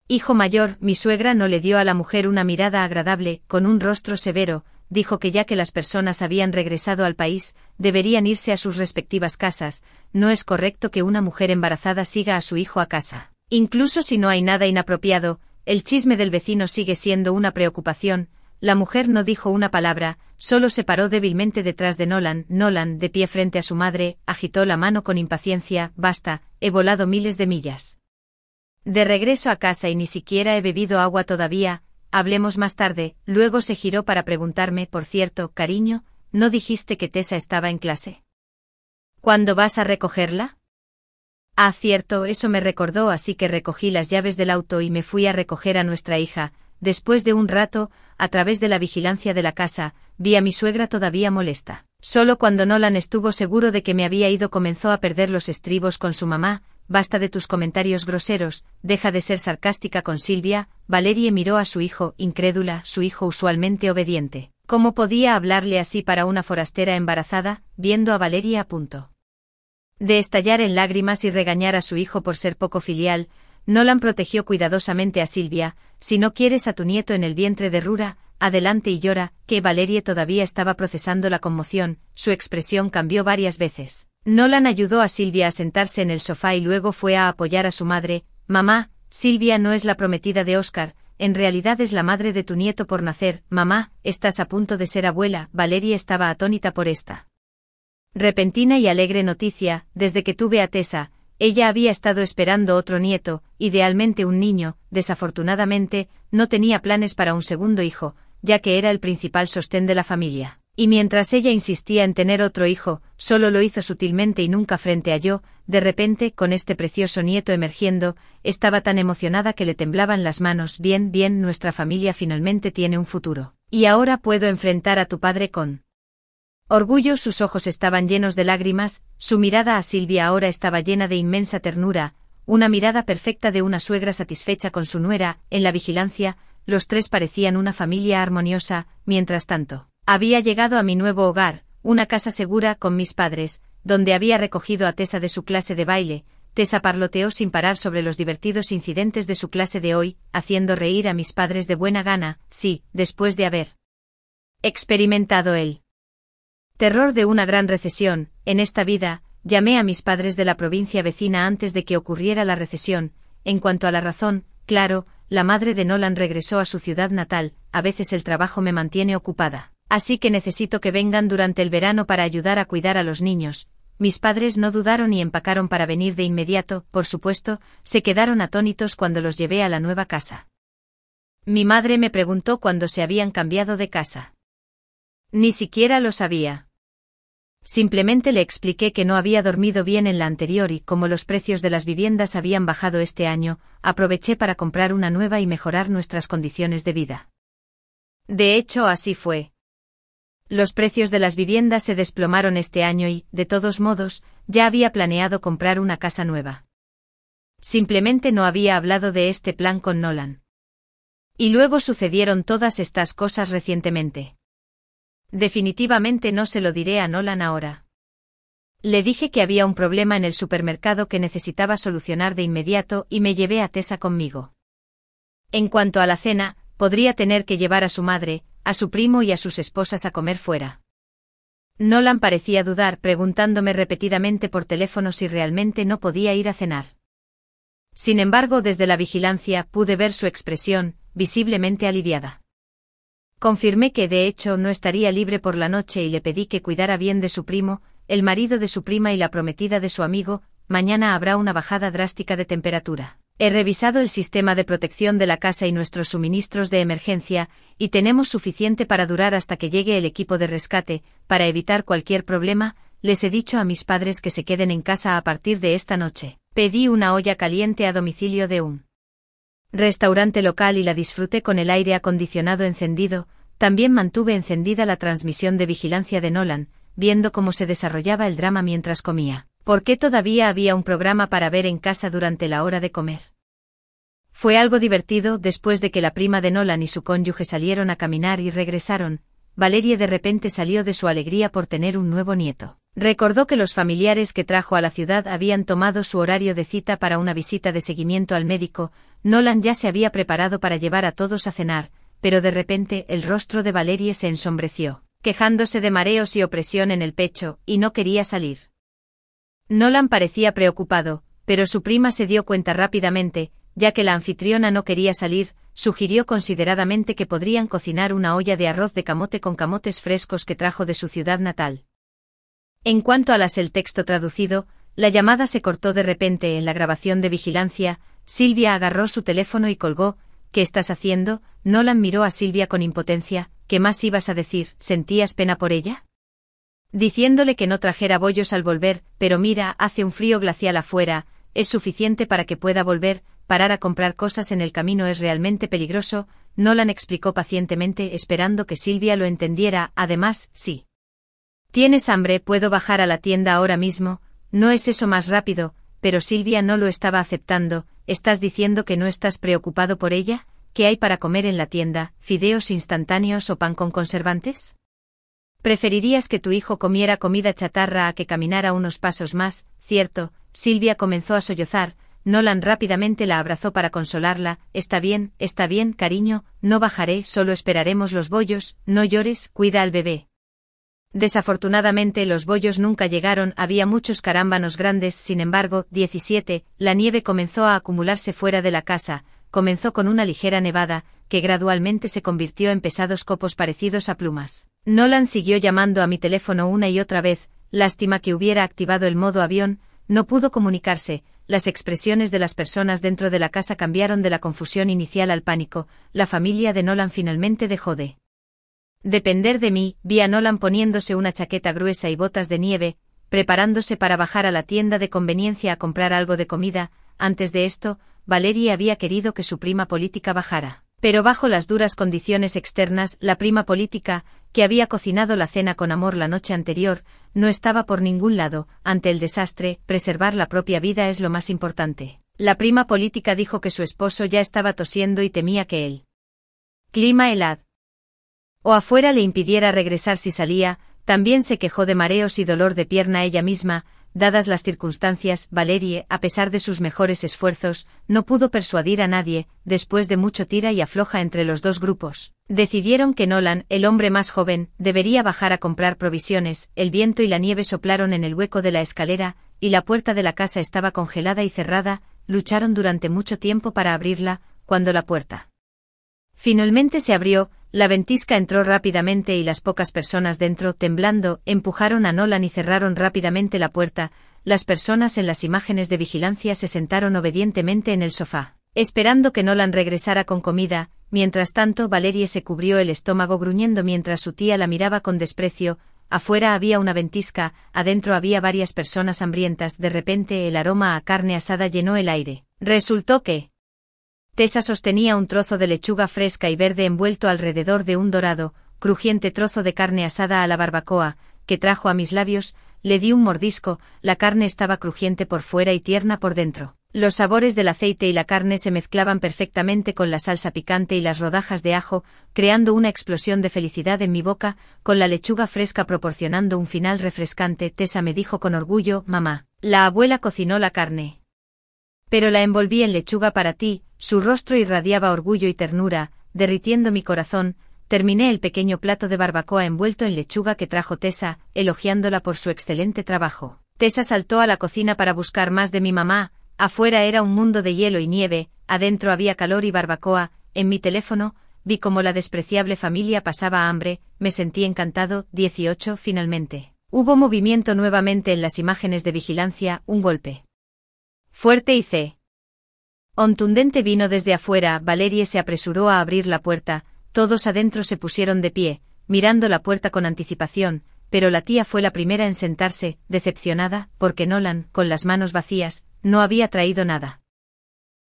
A: hijo mayor. Mi suegra no le dio a la mujer una mirada agradable, con un rostro severo, dijo que ya que las personas habían regresado al país, deberían irse a sus respectivas casas. No es correcto que una mujer embarazada siga a su hijo a casa. Incluso si no hay nada inapropiado, el chisme del vecino sigue siendo una preocupación. La mujer no dijo una palabra, solo se paró débilmente detrás de Nolan. Nolan, de pie frente a su madre, agitó la mano con impaciencia. Basta, he volado miles de millas de regreso a casa y ni siquiera he bebido agua todavía. Hablemos más tarde. Luego se giró para preguntarme, por cierto, cariño, ¿no dijiste que Tessa estaba en clase? ¿Cuándo vas a recogerla? Ah, cierto, eso me recordó, así que recogí las llaves del auto y me fui a recoger a nuestra hija. Después de un rato, a través de la vigilancia de la casa, vi a mi suegra todavía molesta. Solo cuando Nolan estuvo seguro de que me había ido comenzó a perder los estribos con su mamá. Basta de tus comentarios groseros, deja de ser sarcástica con Silvia. Valerie miró a su hijo, incrédula, su hijo usualmente obediente. ¿Cómo podía hablarle así para una forastera embarazada? Viendo a Valerie a punto de estallar en lágrimas y regañar a su hijo por ser poco filial, Nolan protegió cuidadosamente a Silvia. Si no quieres a tu nieto en el vientre de Rura, adelante y llora. Que Valerie todavía estaba procesando la conmoción, su expresión cambió varias veces. Nolan ayudó a Silvia a sentarse en el sofá y luego fue a apoyar a su madre. Mamá, Silvia no es la prometida de Oscar, en realidad es la madre de tu nieto por nacer. Mamá, estás a punto de ser abuela. Valerie estaba atónita por esta repentina y alegre noticia. Desde que tuve a Tessa, ella había estado esperando otro nieto, idealmente un niño. Desafortunadamente, no tenía planes para un segundo hijo, ya que era el principal sostén de la familia. Y mientras ella insistía en tener otro hijo, solo lo hizo sutilmente y nunca frente a yo. De repente, con este precioso nieto emergiendo, estaba tan emocionada que le temblaban las manos. Bien, bien, nuestra familia finalmente tiene un futuro. Y ahora puedo enfrentar a tu padre con orgullo. Sus ojos estaban llenos de lágrimas, su mirada a Silvia ahora estaba llena de inmensa ternura, una mirada perfecta de una suegra satisfecha con su nuera. En la vigilancia, los tres parecían una familia armoniosa. Mientras tanto, había llegado a mi nuevo hogar, una casa segura con mis padres, donde había recogido a Tessa de su clase de baile. Tessa parloteó sin parar sobre los divertidos incidentes de su clase de hoy, haciendo reír a mis padres de buena gana. Sí, después de haber experimentado el terror de una gran recesión, en esta vida, llamé a mis padres de la provincia vecina antes de que ocurriera la recesión. En cuanto a la razón, claro, la madre de Nolan regresó a su ciudad natal, a veces el trabajo me mantiene ocupada. Así que necesito que vengan durante el verano para ayudar a cuidar a los niños. Mis padres no dudaron y empacaron para venir de inmediato, por supuesto, se quedaron atónitos cuando los llevé a la nueva casa. Mi madre me preguntó cuándo se habían cambiado de casa. Ni siquiera lo sabía. Simplemente le expliqué que no había dormido bien en la anterior y como los precios de las viviendas habían bajado este año, aproveché para comprar una nueva y mejorar nuestras condiciones de vida. De hecho, así fue. Los precios de las viviendas se desplomaron este año y, de todos modos, ya había planeado comprar una casa nueva. Simplemente no había hablado de este plan con Nolan. Y luego sucedieron todas estas cosas recientemente. Definitivamente no se lo diré a Nolan ahora. Le dije que había un problema en el supermercado que necesitaba solucionar de inmediato y me llevé a Tessa conmigo. En cuanto a la cena, podría tener que llevar a su madre, a su primo y a sus esposas a comer fuera. Nolan parecía dudar, preguntándome repetidamente por teléfono si realmente no podía ir a cenar. Sin embargo, desde la vigilancia pude ver su expresión, visiblemente aliviada. Confirmé que de hecho no estaría libre por la noche y le pedí que cuidara bien de su primo, el marido de su prima y la prometida de su amigo. Mañana habrá una bajada drástica de temperatura. He revisado el sistema de protección de la casa y nuestros suministros de emergencia, y tenemos suficiente para durar hasta que llegue el equipo de rescate. Para evitar cualquier problema, les he dicho a mis padres que se queden en casa a partir de esta noche. Pedí una olla caliente a domicilio de un restaurante local y la disfruté con el aire acondicionado encendido. También mantuve encendida la transmisión de vigilancia de Nolan, viendo cómo se desarrollaba el drama mientras comía. ¿Por qué todavía había un programa para ver en casa durante la hora de comer? Fue algo divertido. Después de que la prima de Nolan y su cónyuge salieron a caminar y regresaron, Valerie de repente salió de su alegría por tener un nuevo nieto. Recordó que los familiares que trajo a la ciudad habían tomado su horario de cita para una visita de seguimiento al médico. Nolan ya se había preparado para llevar a todos a cenar, pero de repente el rostro de Valerie se ensombreció, quejándose de mareos y opresión en el pecho, y no quería salir. Nolan parecía preocupado, pero su prima se dio cuenta rápidamente, ya que la anfitriona no quería salir. Sugirió consideradamente que podrían cocinar una olla de arroz de camote con camotes frescos que trajo de su ciudad natal. En cuanto a el texto traducido, la llamada se cortó de repente en la grabación de vigilancia. Silvia agarró su teléfono y colgó. ¿Qué estás haciendo? Nolan miró a Silvia con impotencia. ¿Qué más ibas a decir? ¿Sentías pena por ella? Diciéndole que no trajera bollos al volver, pero mira, hace un frío glacial afuera, es suficiente para que pueda volver. Parar a comprar cosas en el camino es realmente peligroso. Nolan explicó pacientemente, esperando que Silvia lo entendiera. Además, sí. ¿Tienes hambre? Puedo bajar a la tienda ahora mismo. ¿No es eso más rápido? Pero Silvia no lo estaba aceptando. ¿Estás diciendo que no estás preocupado por ella? ¿Qué hay para comer en la tienda? ¿Fideos instantáneos o pan con conservantes? ¿Preferirías que tu hijo comiera comida chatarra a que caminara unos pasos más? Cierto. Silvia comenzó a sollozar. Nolan rápidamente la abrazó para consolarla. Está bien, cariño, no bajaré, solo esperaremos los bollos, no llores, cuida al bebé. Desafortunadamente los bollos nunca llegaron, había muchos carámbanos grandes. Sin embargo, 17, la nieve comenzó a acumularse fuera de la casa. Comenzó con una ligera nevada, que gradualmente se convirtió en pesados copos parecidos a plumas. Nolan siguió llamando a mi teléfono una y otra vez. Lástima que hubiera activado el modo avión. No pudo comunicarse. Las expresiones de las personas dentro de la casa cambiaron de la confusión inicial al pánico. La familia de Nolan finalmente dejó de depender de mí. Vi a Nolan poniéndose una chaqueta gruesa y botas de nieve, preparándose para bajar a la tienda de conveniencia a comprar algo de comida. Antes de esto, Valerie había querido que su prima política bajara. Pero bajo las duras condiciones externas, la prima política, que había cocinado la cena con amor la noche anterior, no estaba por ningún lado. Ante el desastre, preservar la propia vida es lo más importante. La prima política dijo que su esposo ya estaba tosiendo y temía que el clima helado o afuera le impidiera regresar si salía. También se quejó de mareos y dolor de pierna ella misma. dadas las circunstancias, Valerie, a pesar de sus mejores esfuerzos, no pudo persuadir a nadie. Después de mucho tira y afloja entre los dos grupos, decidieron que Nolan, el hombre más joven, debería bajar a comprar provisiones. El viento y la nieve soplaron en el hueco de la escalera, y la puerta de la casa estaba congelada y cerrada. Lucharon durante mucho tiempo para abrirla. Cuando la puerta finalmente se abrió, la ventisca entró rápidamente y las pocas personas dentro, temblando, empujaron a Nolan y cerraron rápidamente la puerta. Las personas en las imágenes de vigilancia se sentaron obedientemente en el sofá, esperando que Nolan regresara con comida. Mientras tanto, Valerie se cubrió el estómago gruñendo mientras su tía la miraba con desprecio. Afuera había una ventisca, adentro había varias personas hambrientas. De repente el aroma a carne asada llenó el aire. Resultó que Tessa sostenía un trozo de lechuga fresca y verde envuelto alrededor de un dorado, crujiente trozo de carne asada a la barbacoa, que trajo a mis labios. Le di un mordisco. La carne estaba crujiente por fuera y tierna por dentro. Los sabores del aceite y la carne se mezclaban perfectamente con la salsa picante y las rodajas de ajo, creando una explosión de felicidad en mi boca, con la lechuga fresca proporcionando un final refrescante. Tessa me dijo con orgullo: mamá, la abuela cocinó la carne, pero la envolví en lechuga para ti. Su rostro irradiaba orgullo y ternura, derritiendo mi corazón. Terminé el pequeño plato de barbacoa envuelto en lechuga que trajo Tessa, elogiándola por su excelente trabajo. Tessa saltó a la cocina para buscar más de mi mamá. Afuera era un mundo de hielo y nieve, adentro había calor y barbacoa. En mi teléfono, vi cómo la despreciable familia pasaba hambre. Me sentí encantado. 18. Finalmente hubo movimiento nuevamente en las imágenes de vigilancia. Un golpe fuerte y contundente vino desde afuera. Valerie se apresuró a abrir la puerta. Todos adentro se pusieron de pie, mirando la puerta con anticipación, pero la tía fue la primera en sentarse, decepcionada, porque Nolan, con las manos vacías, no había traído nada.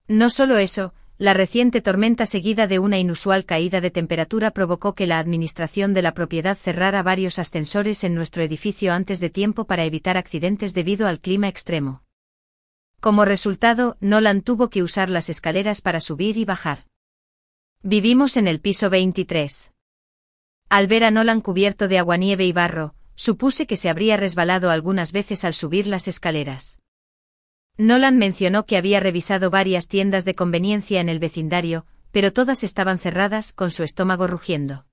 A: No solo eso, la reciente tormenta seguida de una inusual caída de temperatura provocó que la administración de la propiedad cerrara varios ascensores en nuestro edificio antes de tiempo para evitar accidentes debido al clima extremo. Como resultado, Nolan tuvo que usar las escaleras para subir y bajar. Vivimos en el piso 23. Al ver a Nolan cubierto de aguanieve y barro, supuse que se habría resbalado algunas veces al subir las escaleras. Nolan mencionó que había revisado varias tiendas de conveniencia en el vecindario, pero todas estaban cerradas, con su estómago rugiendo.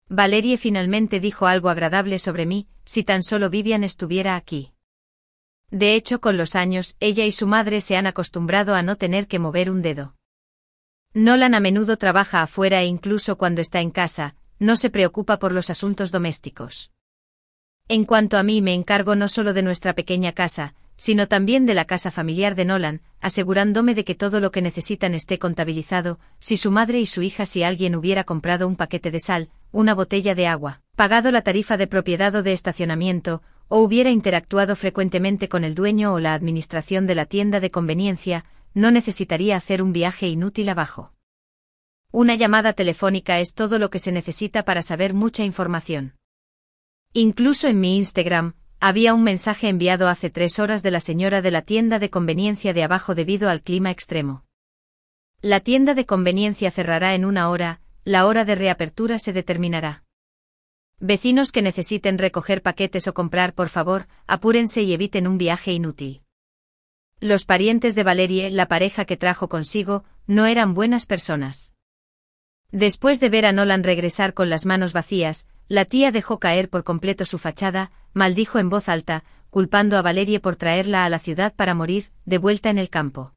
A: Valerie finalmente dijo algo agradable sobre mí: si tan solo Vivian estuviera aquí. De hecho, con los años, ella y su madre se han acostumbrado a no tener que mover un dedo. Nolan a menudo trabaja afuera e incluso cuando está en casa, no se preocupa por los asuntos domésticos. En cuanto a mí, me encargo no solo de nuestra pequeña casa, sino también de la casa familiar de Nolan, asegurándome de que todo lo que necesitan esté contabilizado. Si su madre y su hija, si alguien hubiera comprado un paquete de sal, una botella de agua, pagado la tarifa de propiedad o de estacionamiento, o hubiera interactuado frecuentemente con el dueño o la administración de la tienda de conveniencia, no necesitaría hacer un viaje inútil abajo. Una llamada telefónica es todo lo que se necesita para saber mucha información. Incluso en mi Instagram, había un mensaje enviado hace 3 horas de la señora de la tienda de conveniencia de abajo debido al clima extremo. La tienda de conveniencia cerrará en 1 hora, la hora de reapertura se determinará. Vecinos que necesiten recoger paquetes o comprar, por favor, apúrense y eviten un viaje inútil. Los parientes de Valerie, la pareja que trajo consigo, no eran buenas personas. Después de ver a Nolan regresar con las manos vacías, la tía dejó caer por completo su fachada, maldijo en voz alta, culpando a Valerie por traerla a la ciudad para morir, de vuelta en el campo.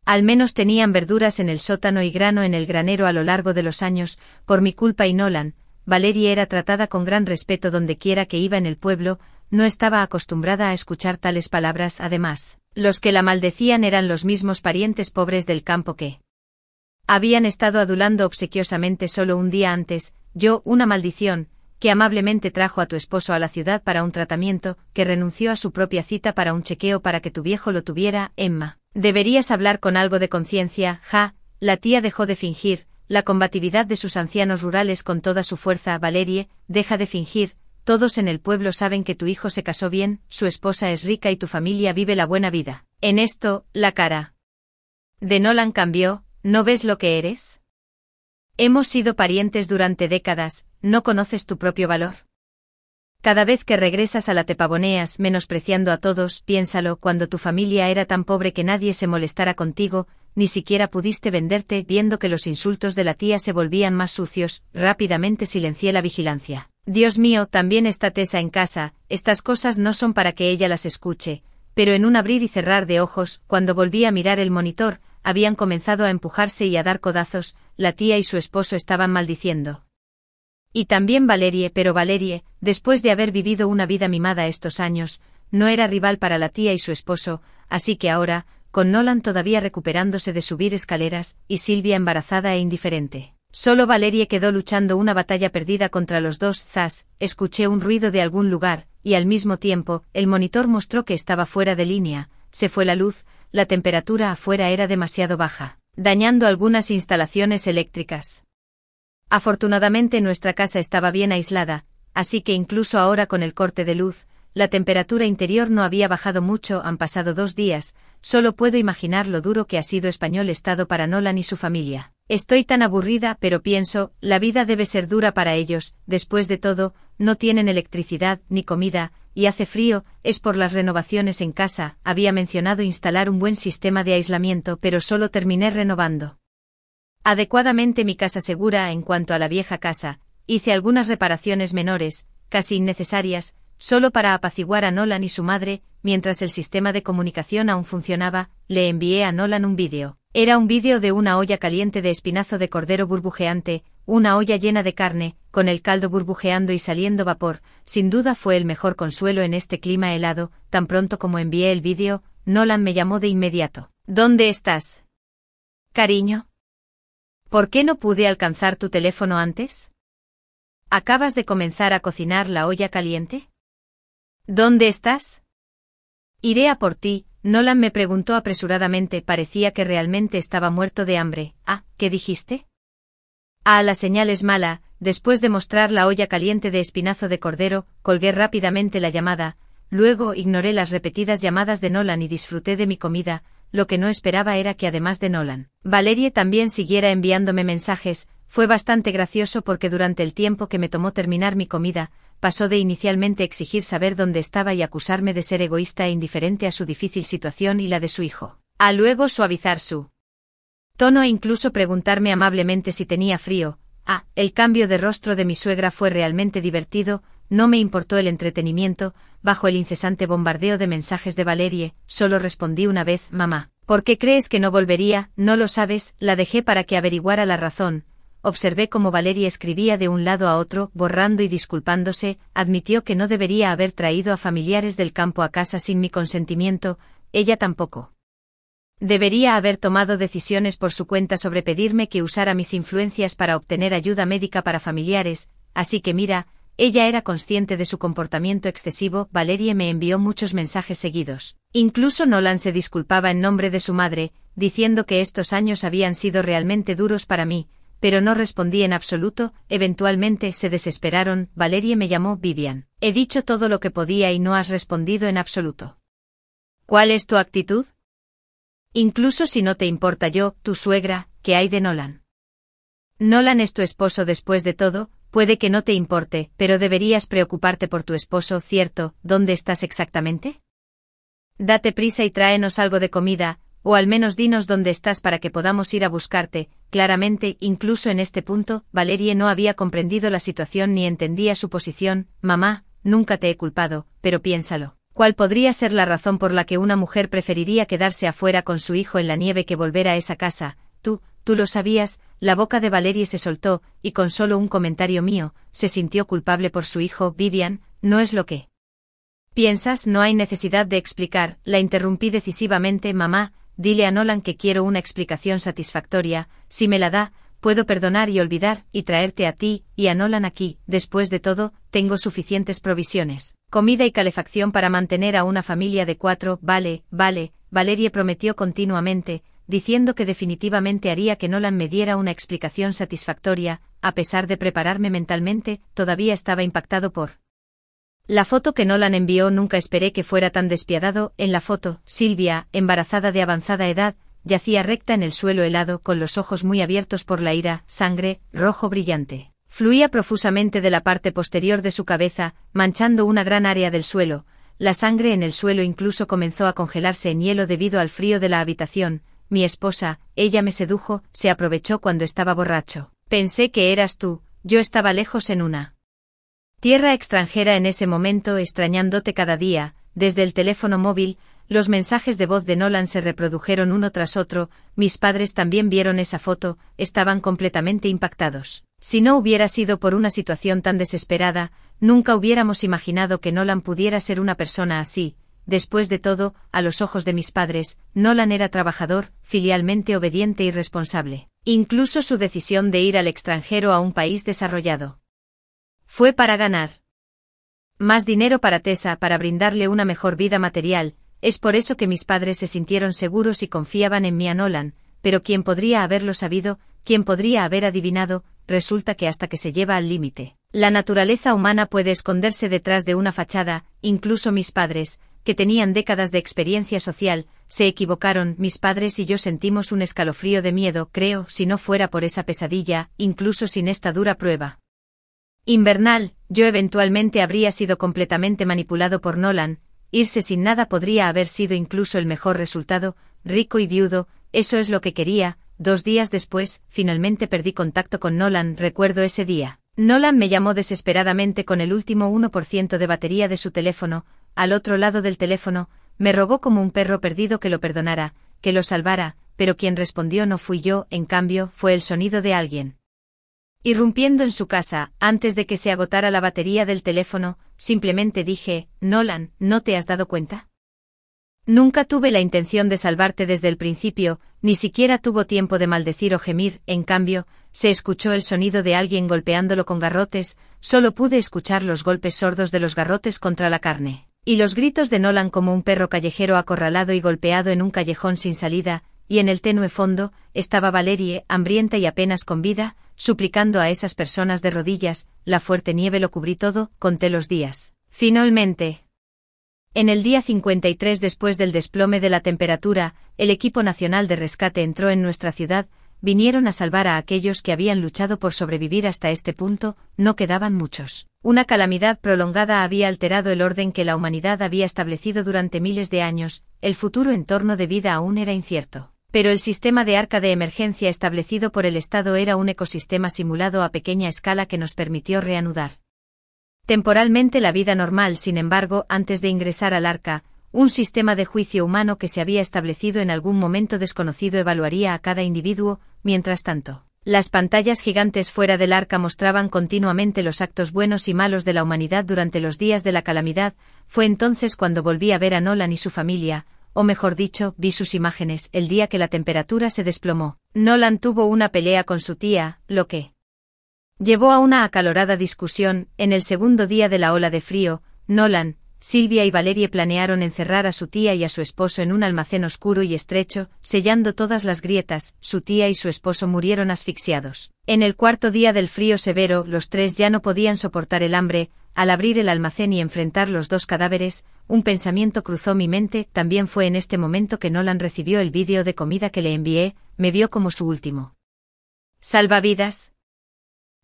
A: Al menos tenían verduras en el sótano y grano en el granero a lo largo de los años. Por mi culpa y Nolan, Valerie era tratada con gran respeto donde quiera que iba en el pueblo. No estaba acostumbrada a escuchar tales palabras. Además, los que la maldecían eran los mismos parientes pobres del campo que habían estado adulando obsequiosamente solo un día antes. Yo, una maldición, que amablemente trajo a tu esposo a la ciudad para un tratamiento, que renunció a su propia cita para un chequeo para que tu viejo lo tuviera. Emma, deberías hablar con algo de conciencia. La tía dejó de fingir, la combatividad de sus ancianos rurales con toda su fuerza. Valerie, deja de fingir, todos en el pueblo saben que tu hijo se casó bien, su esposa es rica y tu familia vive la buena vida. En esto, la cara de Nolan cambió. ¿No ves lo que eres? Hemos sido parientes durante décadas, ¿no conoces tu propio valor? Cada vez que regresas a la te pavoneas menospreciando a todos, piénsalo, cuando tu familia era tan pobre que nadie se molestara contigo, ni siquiera pudiste venderte. Viendo que los insultos de la tía se volvían más sucios, rápidamente silencié la vigilancia. Dios mío, también está Tessa en casa, estas cosas no son para que ella las escuche, pero en un abrir y cerrar de ojos, cuando volví a mirar el monitor, habían comenzado a empujarse y a dar codazos, la tía y su esposo estaban maldiciendo. Y también Valerie, pero Valerie, después de haber vivido una vida mimada estos años, no era rival para la tía y su esposo, así que ahora, con Nolan todavía recuperándose de subir escaleras, y Silvia embarazada e indiferente, solo Valerie quedó luchando una batalla perdida contra los dos. Zas, escuché un ruido de algún lugar, y al mismo tiempo, el monitor mostró que estaba fuera de línea, se fue la luz, la temperatura afuera era demasiado baja, dañando algunas instalaciones eléctricas. Afortunadamente nuestra casa estaba bien aislada, así que incluso ahora con el corte de luz, la temperatura interior no había bajado mucho. Han pasado 2 días, solo puedo imaginar lo duro que ha sido español estado para Nolan y su familia. Estoy tan aburrida, pero pienso, la vida debe ser dura para ellos, después de todo, no tienen electricidad ni comida, y hace frío, es por las renovaciones en casa. Había mencionado instalar un buen sistema de aislamiento, pero solo terminé renovando adecuadamente mi casa segura. En cuanto a la vieja casa, hice algunas reparaciones menores, casi innecesarias, solo para apaciguar a Nolan y su madre. Mientras el sistema de comunicación aún funcionaba, le envié a Nolan un vídeo. Era un vídeo de una olla caliente de espinazo de cordero burbujeante, una olla llena de carne, con el caldo burbujeando y saliendo vapor. Sin duda fue el mejor consuelo en este clima helado. Tan pronto como envié el vídeo, Nolan me llamó de inmediato. ¿Dónde estás, cariño? ¿Por qué no pude alcanzar tu teléfono antes? ¿Acabas de comenzar a cocinar la olla caliente? ¿Dónde estás? Iré a por ti. Nolan me preguntó apresuradamente, parecía que realmente estaba muerto de hambre. ¿Qué dijiste? La señal es mala. Después de mostrar la olla caliente de espinazo de cordero, colgué rápidamente la llamada, luego ignoré las repetidas llamadas de Nolan y disfruté de mi comida. Lo que no esperaba era que además de Nolan, Valerie también siguiera enviándome mensajes. Fue bastante gracioso porque durante el tiempo que me tomó terminar mi comida, pasó de inicialmente exigir saber dónde estaba y acusarme de ser egoísta e indiferente a su difícil situación y la de su hijo, a luego suavizar su tono e incluso preguntarme amablemente si tenía frío. El cambio de rostro de mi suegra fue realmente divertido. No me importó el entretenimiento, bajo el incesante bombardeo de mensajes de Valerie, solo respondí una vez: mamá, ¿por qué crees que no volvería? No lo sabes. La dejé para que averiguara la razón. Observé cómo Valerie escribía de un lado a otro, borrando y disculpándose. Admitió que no debería haber traído a familiares del campo a casa sin mi consentimiento. Ella tampoco debería haber tomado decisiones por su cuenta sobre pedirme que usara mis influencias para obtener ayuda médica para familiares, así que mira, ella era consciente de su comportamiento excesivo. Valerie me envió muchos mensajes seguidos. Incluso Nolan se disculpaba en nombre de su madre, diciendo que estos años habían sido realmente duros para mí, pero no respondí en absoluto. Eventualmente se desesperaron. Valerie me llamó: Vivian, he dicho todo lo que podía y no has respondido en absoluto. ¿Cuál es tu actitud? Incluso si no te importa yo, tu suegra, ¿qué hay de Nolan? Nolan es tu esposo después de todo. Puede que no te importe, pero deberías preocuparte por tu esposo, ¿cierto? ¿Dónde estás exactamente? Date prisa y tráenos algo de comida, o al menos dinos dónde estás para que podamos ir a buscarte. Claramente, incluso en este punto, Valerie no había comprendido la situación ni entendía su posición. Mamá, nunca te he culpado, pero piénsalo. ¿Cuál podría ser la razón por la que una mujer preferiría quedarse afuera con su hijo en la nieve que volver a esa casa? Tú lo sabías. La boca de Valerie se soltó, y con solo un comentario mío, se sintió culpable por su hijo. Vivian, ¿no es lo que piensas? No hay necesidad de explicar. La interrumpí decisivamente. Mamá, dile a Nolan que quiero una explicación satisfactoria. Si me la da, puedo perdonar y olvidar, y traerte a ti y a Nolan aquí. Después de todo, tengo suficientes provisiones, comida y calefacción para mantener a una familia de 4. Vale, Valerie prometió continuamente, diciendo que definitivamente haría que Nolan me diera una explicación satisfactoria. A pesar de prepararme mentalmente, todavía estaba impactado por la foto que Nolan envió. Nunca esperé que fuera tan despiadado. En la foto, Silvia, embarazada de avanzada edad, yacía recta en el suelo helado, con los ojos muy abiertos por la ira, sangre, rojo brillante. Fluía profusamente de la parte posterior de su cabeza, manchando una gran área del suelo. La sangre en el suelo incluso comenzó a congelarse en hielo debido al frío de la habitación. Mi esposa, ella me sedujo, se aprovechó cuando estaba borracho. Pensé que eras tú, yo estaba lejos en una tierra extranjera en ese momento, extrañándote cada día. Desde el teléfono móvil, los mensajes de voz de Nolan se reprodujeron uno tras otro. Mis padres también vieron esa foto, estaban completamente impactados. Si no hubiera sido por una situación tan desesperada, nunca hubiéramos imaginado que Nolan pudiera ser una persona así. Después de todo, a los ojos de mis padres, Nolan era trabajador, filialmente obediente y responsable. Incluso su decisión de ir al extranjero a un país desarrollado fue para ganar más dinero para Tessa, para brindarle una mejor vida material. Es por eso que mis padres se sintieron seguros y confiaban en mí a Nolan, pero ¿quién podría haberlo sabido? ¿Quién podría haber adivinado? Resulta que hasta que se lleva al límite, la naturaleza humana puede esconderse detrás de una fachada. Incluso mis padres, que tenían décadas de experiencia social, se equivocaron. Mis padres y yo sentimos un escalofrío de miedo, creo, si no fuera por esa pesadilla, incluso sin esta dura prueba invernal, yo eventualmente habría sido completamente manipulado por Nolan. Irse sin nada podría haber sido incluso el mejor resultado, rico y viudo, eso es lo que quería. 2 días después, finalmente perdí contacto con Nolan. Recuerdo ese día. Nolan me llamó desesperadamente con el último 1% de batería de su teléfono. Al otro lado del teléfono, me rogó como un perro perdido que lo perdonara, que lo salvara, pero quien respondió no fui yo, en cambio, fue el sonido de alguien irrumpiendo en su casa. Antes de que se agotara la batería del teléfono, simplemente dije: Nolan, ¿no te has dado cuenta? Nunca tuve la intención de salvarte desde el principio, ni siquiera tuvo tiempo de maldecir o gemir. En cambio, se escuchó el sonido de alguien golpeándolo con garrotes. Solo pude escuchar los golpes sordos de los garrotes contra la carne, y los gritos de Nolan como un perro callejero acorralado y golpeado en un callejón sin salida, y en el tenue fondo, estaba Valerie, hambrienta y apenas con vida, suplicando a esas personas de rodillas. La fuerte nieve lo cubrí todo. Conté los días. Finalmente, en el día 53 después del desplome de la temperatura, el equipo nacional de rescate entró en nuestra ciudad. Vinieron a salvar a aquellos que habían luchado por sobrevivir hasta este punto. No quedaban muchos. Una calamidad prolongada había alterado el orden que la humanidad había establecido durante miles de años. El futuro entorno de vida aún era incierto. Pero el sistema de arca de emergencia establecido por el Estado era un ecosistema simulado a pequeña escala que nos permitió reanudar temporalmente la vida normal. Sin embargo, antes de ingresar al arca, un sistema de juicio humano que se había establecido en algún momento desconocido evaluaría a cada individuo. Mientras tanto, las pantallas gigantes fuera del arca mostraban continuamente los actos buenos y malos de la humanidad durante los días de la calamidad. Fue entonces cuando volví a ver a Nolan y su familia, o mejor dicho, vi sus imágenes. El día que la temperatura se desplomó, Nolan tuvo una pelea con su tía, lo que llevó a una acalorada discusión. En el segundo día de la ola de frío, Nolan, Sylvia y Valerie planearon encerrar a su tía y a su esposo en un almacén oscuro y estrecho, sellando todas las grietas. Su tía y su esposo murieron asfixiados. En el cuarto día del frío severo, los tres ya no podían soportar el hambre. Al abrir el almacén y enfrentar los 2 cadáveres, un pensamiento cruzó mi mente. También fue en este momento que Nolan recibió el vídeo de comida que le envié. Me vio como su último salvavidas.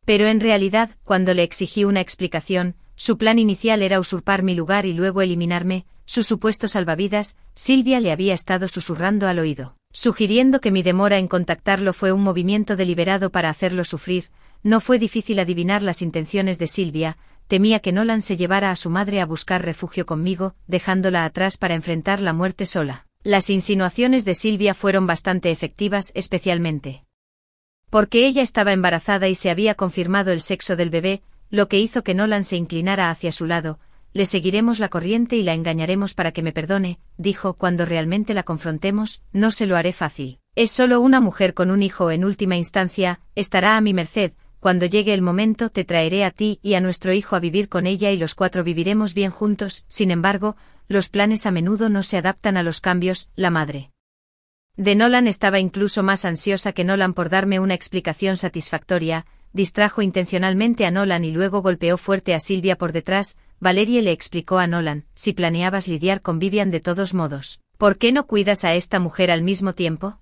A: Pero en realidad, cuando le exigí una explicación, su plan inicial era usurpar mi lugar y luego eliminarme. Su supuesto salvavidas, Sylvia le había estado susurrando al oído, sugiriendo que mi demora en contactarlo fue un movimiento deliberado para hacerlo sufrir. No fue difícil adivinar las intenciones de Sylvia. Temía que Nolan se llevara a su madre a buscar refugio conmigo, dejándola atrás para enfrentar la muerte sola. Las insinuaciones de Sylvia fueron bastante efectivas, especialmente porque ella estaba embarazada y se había confirmado el sexo del bebé, lo que hizo que Nolan se inclinara hacia su lado. Le seguiremos la corriente y la engañaremos para que me perdone, dijo. Cuando realmente la confrontemos, no se lo haré fácil. Es solo una mujer con un hijo. En última instancia, estará a mi merced. Cuando llegue el momento, te traeré a ti y a nuestro hijo a vivir con ella y los 4 viviremos bien juntos. Sin embargo, los planes a menudo no se adaptan a los cambios. La madre de Nolan estaba incluso más ansiosa que Nolan por darme una explicación satisfactoria. Distrajo intencionalmente a Nolan y luego golpeó fuerte a Sylvia por detrás. Valerie le explicó a Nolan: si planeabas lidiar con Vivian de todos modos, ¿por qué no cuidas a esta mujer al mismo tiempo?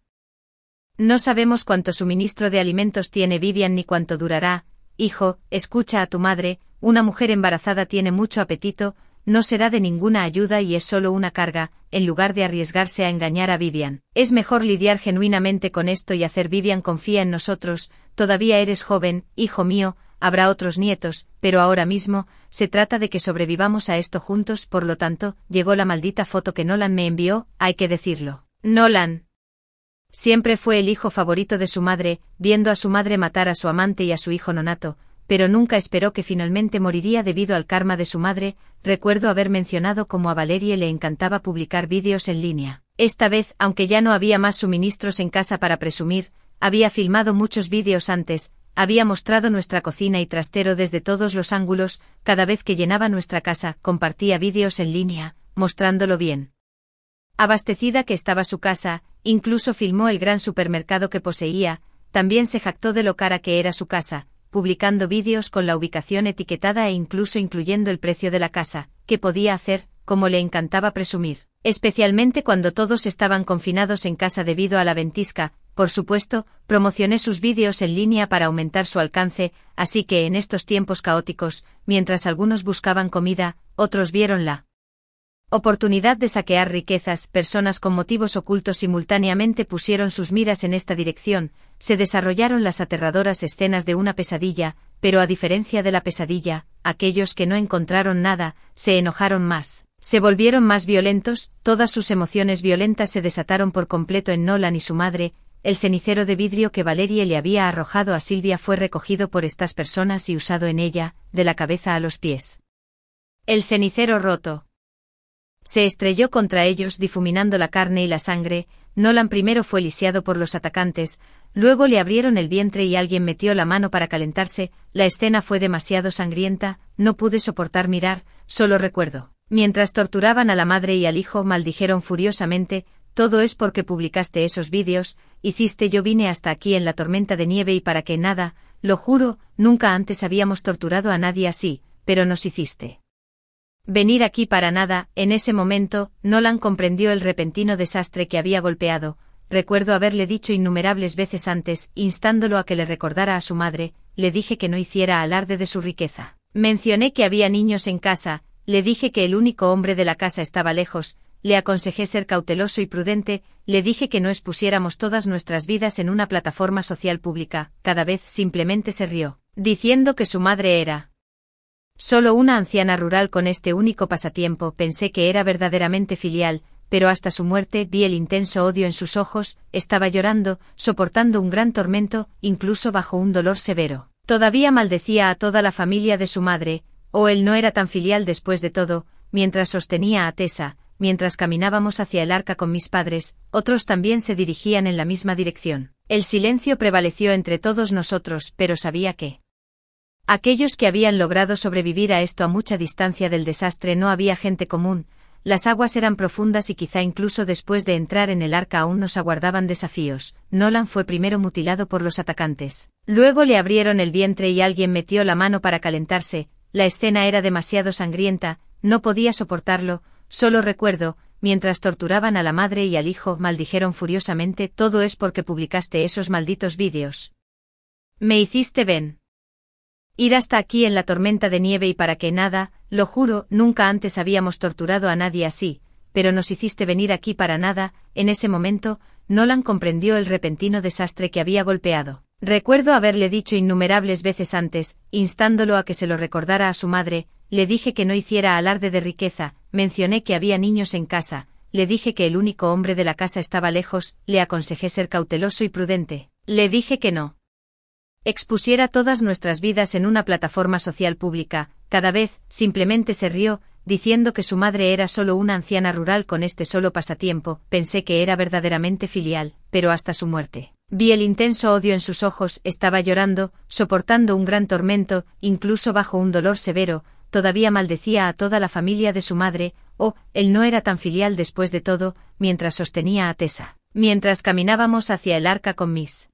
A: No sabemos cuánto suministro de alimentos tiene Vivian ni cuánto durará. hijo, escucha a tu madre, una mujer embarazada tiene mucho apetito, no será de ninguna ayuda y es solo una carga, en lugar de arriesgarse a engañar a Vivian. Es mejor lidiar genuinamente con esto y hacer Vivian confía en nosotros, todavía eres joven, hijo mío, habrá otros nietos, pero ahora mismo, se trata de que sobrevivamos a esto juntos, por lo tanto, llegó la maldita foto que Nolan me envió, hay que decirlo. Nolan siempre fue el hijo favorito de su madre, viendo a su madre matar a su amante y a su hijo nonato, pero nunca esperó que finalmente moriría debido al karma de su madre. Recuerdo haber mencionado cómo a Valerie le encantaba publicar vídeos en línea. Esta vez, aunque ya no había más suministros en casa para presumir, había filmado muchos vídeos antes, había mostrado nuestra cocina y trastero desde todos los ángulos, cada vez que llenaba nuestra casa, compartía vídeos en línea, mostrándolo bien abastecida que estaba su casa, incluso filmó el gran supermercado que poseía, también se jactó de lo cara que era su casa, publicando vídeos con la ubicación etiquetada e incluso incluyendo el precio de la casa, que podía hacer, como le encantaba presumir, especialmente cuando todos estaban confinados en casa debido a la ventisca. Por supuesto, promocioné sus vídeos en línea para aumentar su alcance, así que en estos tiempos caóticos, mientras algunos buscaban comida, otros vieron la oportunidad de saquear riquezas. Personas con motivos ocultos simultáneamente pusieron sus miras en esta dirección, se desarrollaron las aterradoras escenas de una pesadilla, pero a diferencia de la pesadilla, aquellos que no encontraron nada, se enojaron más, se volvieron más violentos, todas sus emociones violentas se desataron por completo en Nolan y su madre. El cenicero de vidrio que Valerie le había arrojado a Silvia fue recogido por estas personas y usado en ella, de la cabeza a los pies. El cenicero roto se estrelló contra ellos difuminando la carne y la sangre. Nolan primero fue lisiado por los atacantes, luego le abrieron el vientre y alguien metió la mano para calentarse. La escena fue demasiado sangrienta, no pude soportar mirar, solo recuerdo. Mientras torturaban a la madre y al hijo maldijeron furiosamente, todo es porque publicaste esos vídeos, hiciste. Yo vine hasta aquí en la tormenta de nieve y para que nada, lo juro, nunca antes habíamos torturado a nadie así, pero nos hiciste venir aquí para nada. En ese momento, Nolan comprendió el repentino desastre que había golpeado. Recuerdo haberle dicho innumerables veces antes, instándolo a que le recordara a su madre, le dije que no hiciera alarde de su riqueza. Mencioné que había niños en casa, le dije que el único hombre de la casa estaba lejos, le aconsejé ser cauteloso y prudente, le dije que no expusiéramos todas nuestras vidas en una plataforma social pública. Cada vez simplemente se rió, diciendo que su madre era solo una anciana rural con este único pasatiempo. Pensé que era verdaderamente filial, pero hasta su muerte vi el intenso odio en sus ojos. Estaba llorando, soportando un gran tormento, incluso bajo un dolor severo. Todavía maldecía a toda la familia de su madre, él no era tan filial después de todo. Mientras sostenía a Tessa, mientras caminábamos hacia el arca con mis padres, otros también se dirigían en la misma dirección. El silencio prevaleció entre todos nosotros, pero sabía que aquellos que habían logrado sobrevivir a esto a mucha distancia del desastre no había gente común. Las aguas eran profundas y quizá incluso después de entrar en el arca aún nos aguardaban desafíos. Nolan fue primero mutilado por los atacantes. Luego le abrieron el vientre y alguien metió la mano para calentarse. La escena era demasiado sangrienta, no podía soportarlo. Solo recuerdo, mientras torturaban a la madre y al hijo, maldijeron furiosamente. Todo es porque publicaste esos malditos vídeos. Me hiciste ir hasta aquí en la tormenta de nieve y para que nada, lo juro, nunca antes habíamos torturado a nadie así, pero nos hiciste venir aquí para nada. En ese momento, Nolan comprendió el repentino desastre que había golpeado. Recuerdo haberle dicho innumerables veces antes, instándolo a que se lo recordara a su madre, le dije que no hiciera alarde de riqueza, mencioné que había niños en casa, le dije que el único hombre de la casa estaba lejos, le aconsejé ser cauteloso y prudente, le dije que no expusiera todas nuestras vidas en una plataforma social pública. Cada vez, simplemente se rió, diciendo que su madre era solo una anciana rural con este solo pasatiempo. Pensé que era verdaderamente filial, pero hasta su muerte vi el intenso odio en sus ojos. Estaba llorando, soportando un gran tormento, incluso bajo un dolor severo. Todavía maldecía a toda la familia de su madre. Él no era tan filial después de todo. Mientras sostenía a Tessa, mientras caminábamos hacia el arca con mis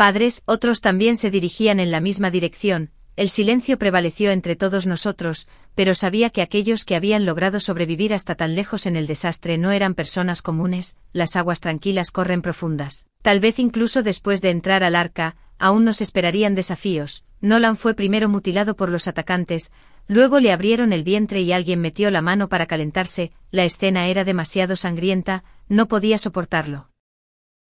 A: padres, otros también se dirigían en la misma dirección. El silencio prevaleció entre todos nosotros, pero sabía que aquellos que habían logrado sobrevivir hasta tan lejos en el desastre no eran personas comunes. Las aguas tranquilas corren profundas. Tal vez incluso después de entrar al arca, aún nos esperarían desafíos. Nolan fue primero mutilado por los atacantes, luego le abrieron el vientre y alguien metió la mano para calentarse, la escena era demasiado sangrienta, no podía soportarlo.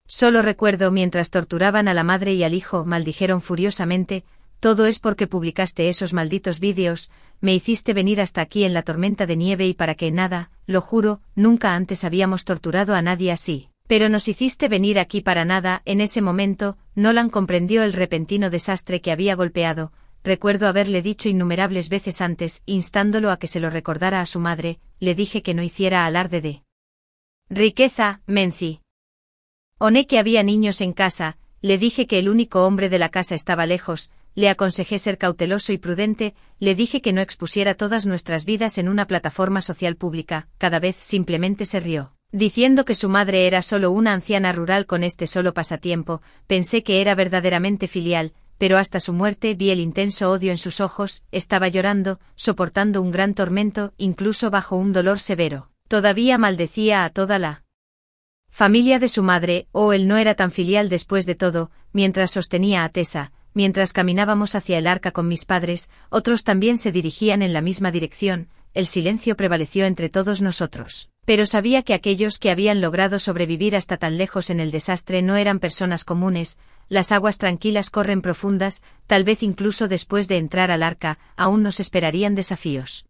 A: Solo recuerdo mientras torturaban a la madre y al hijo, maldijeron furiosamente, todo es porque publicaste esos malditos vídeos, me hiciste venir hasta aquí en la tormenta de nieve y para que nada, lo juro, nunca antes habíamos torturado a nadie así. Pero nos hiciste venir aquí para nada. En ese momento, Nolan comprendió el repentino desastre que había golpeado. Recuerdo haberle dicho innumerables veces antes, instándolo a que se lo recordara a su madre, le dije que no hiciera alarde de riqueza, Menzi. Oné que había niños en casa, le dije que el único hombre de la casa estaba lejos, le aconsejé ser cauteloso y prudente, le dije que no expusiera todas nuestras vidas en una plataforma social pública, cada vez simplemente se rió. Diciendo que su madre era solo una anciana rural con este solo pasatiempo, pensé que era verdaderamente filial, pero hasta su muerte vi el intenso odio en sus ojos, estaba llorando, soportando un gran tormento, incluso bajo un dolor severo. Todavía maldecía a toda la familia de su madre, él no era tan filial después de todo, mientras sostenía a Tessa. Mientras caminábamos hacia el arca con mis padres, otros también se dirigían en la misma dirección, el silencio prevaleció entre todos nosotros. Pero sabía que aquellos que habían logrado sobrevivir hasta tan lejos en el desastre no eran personas comunes, las aguas tranquilas corren profundas, tal vez incluso después de entrar al arca, aún nos esperarían desafíos.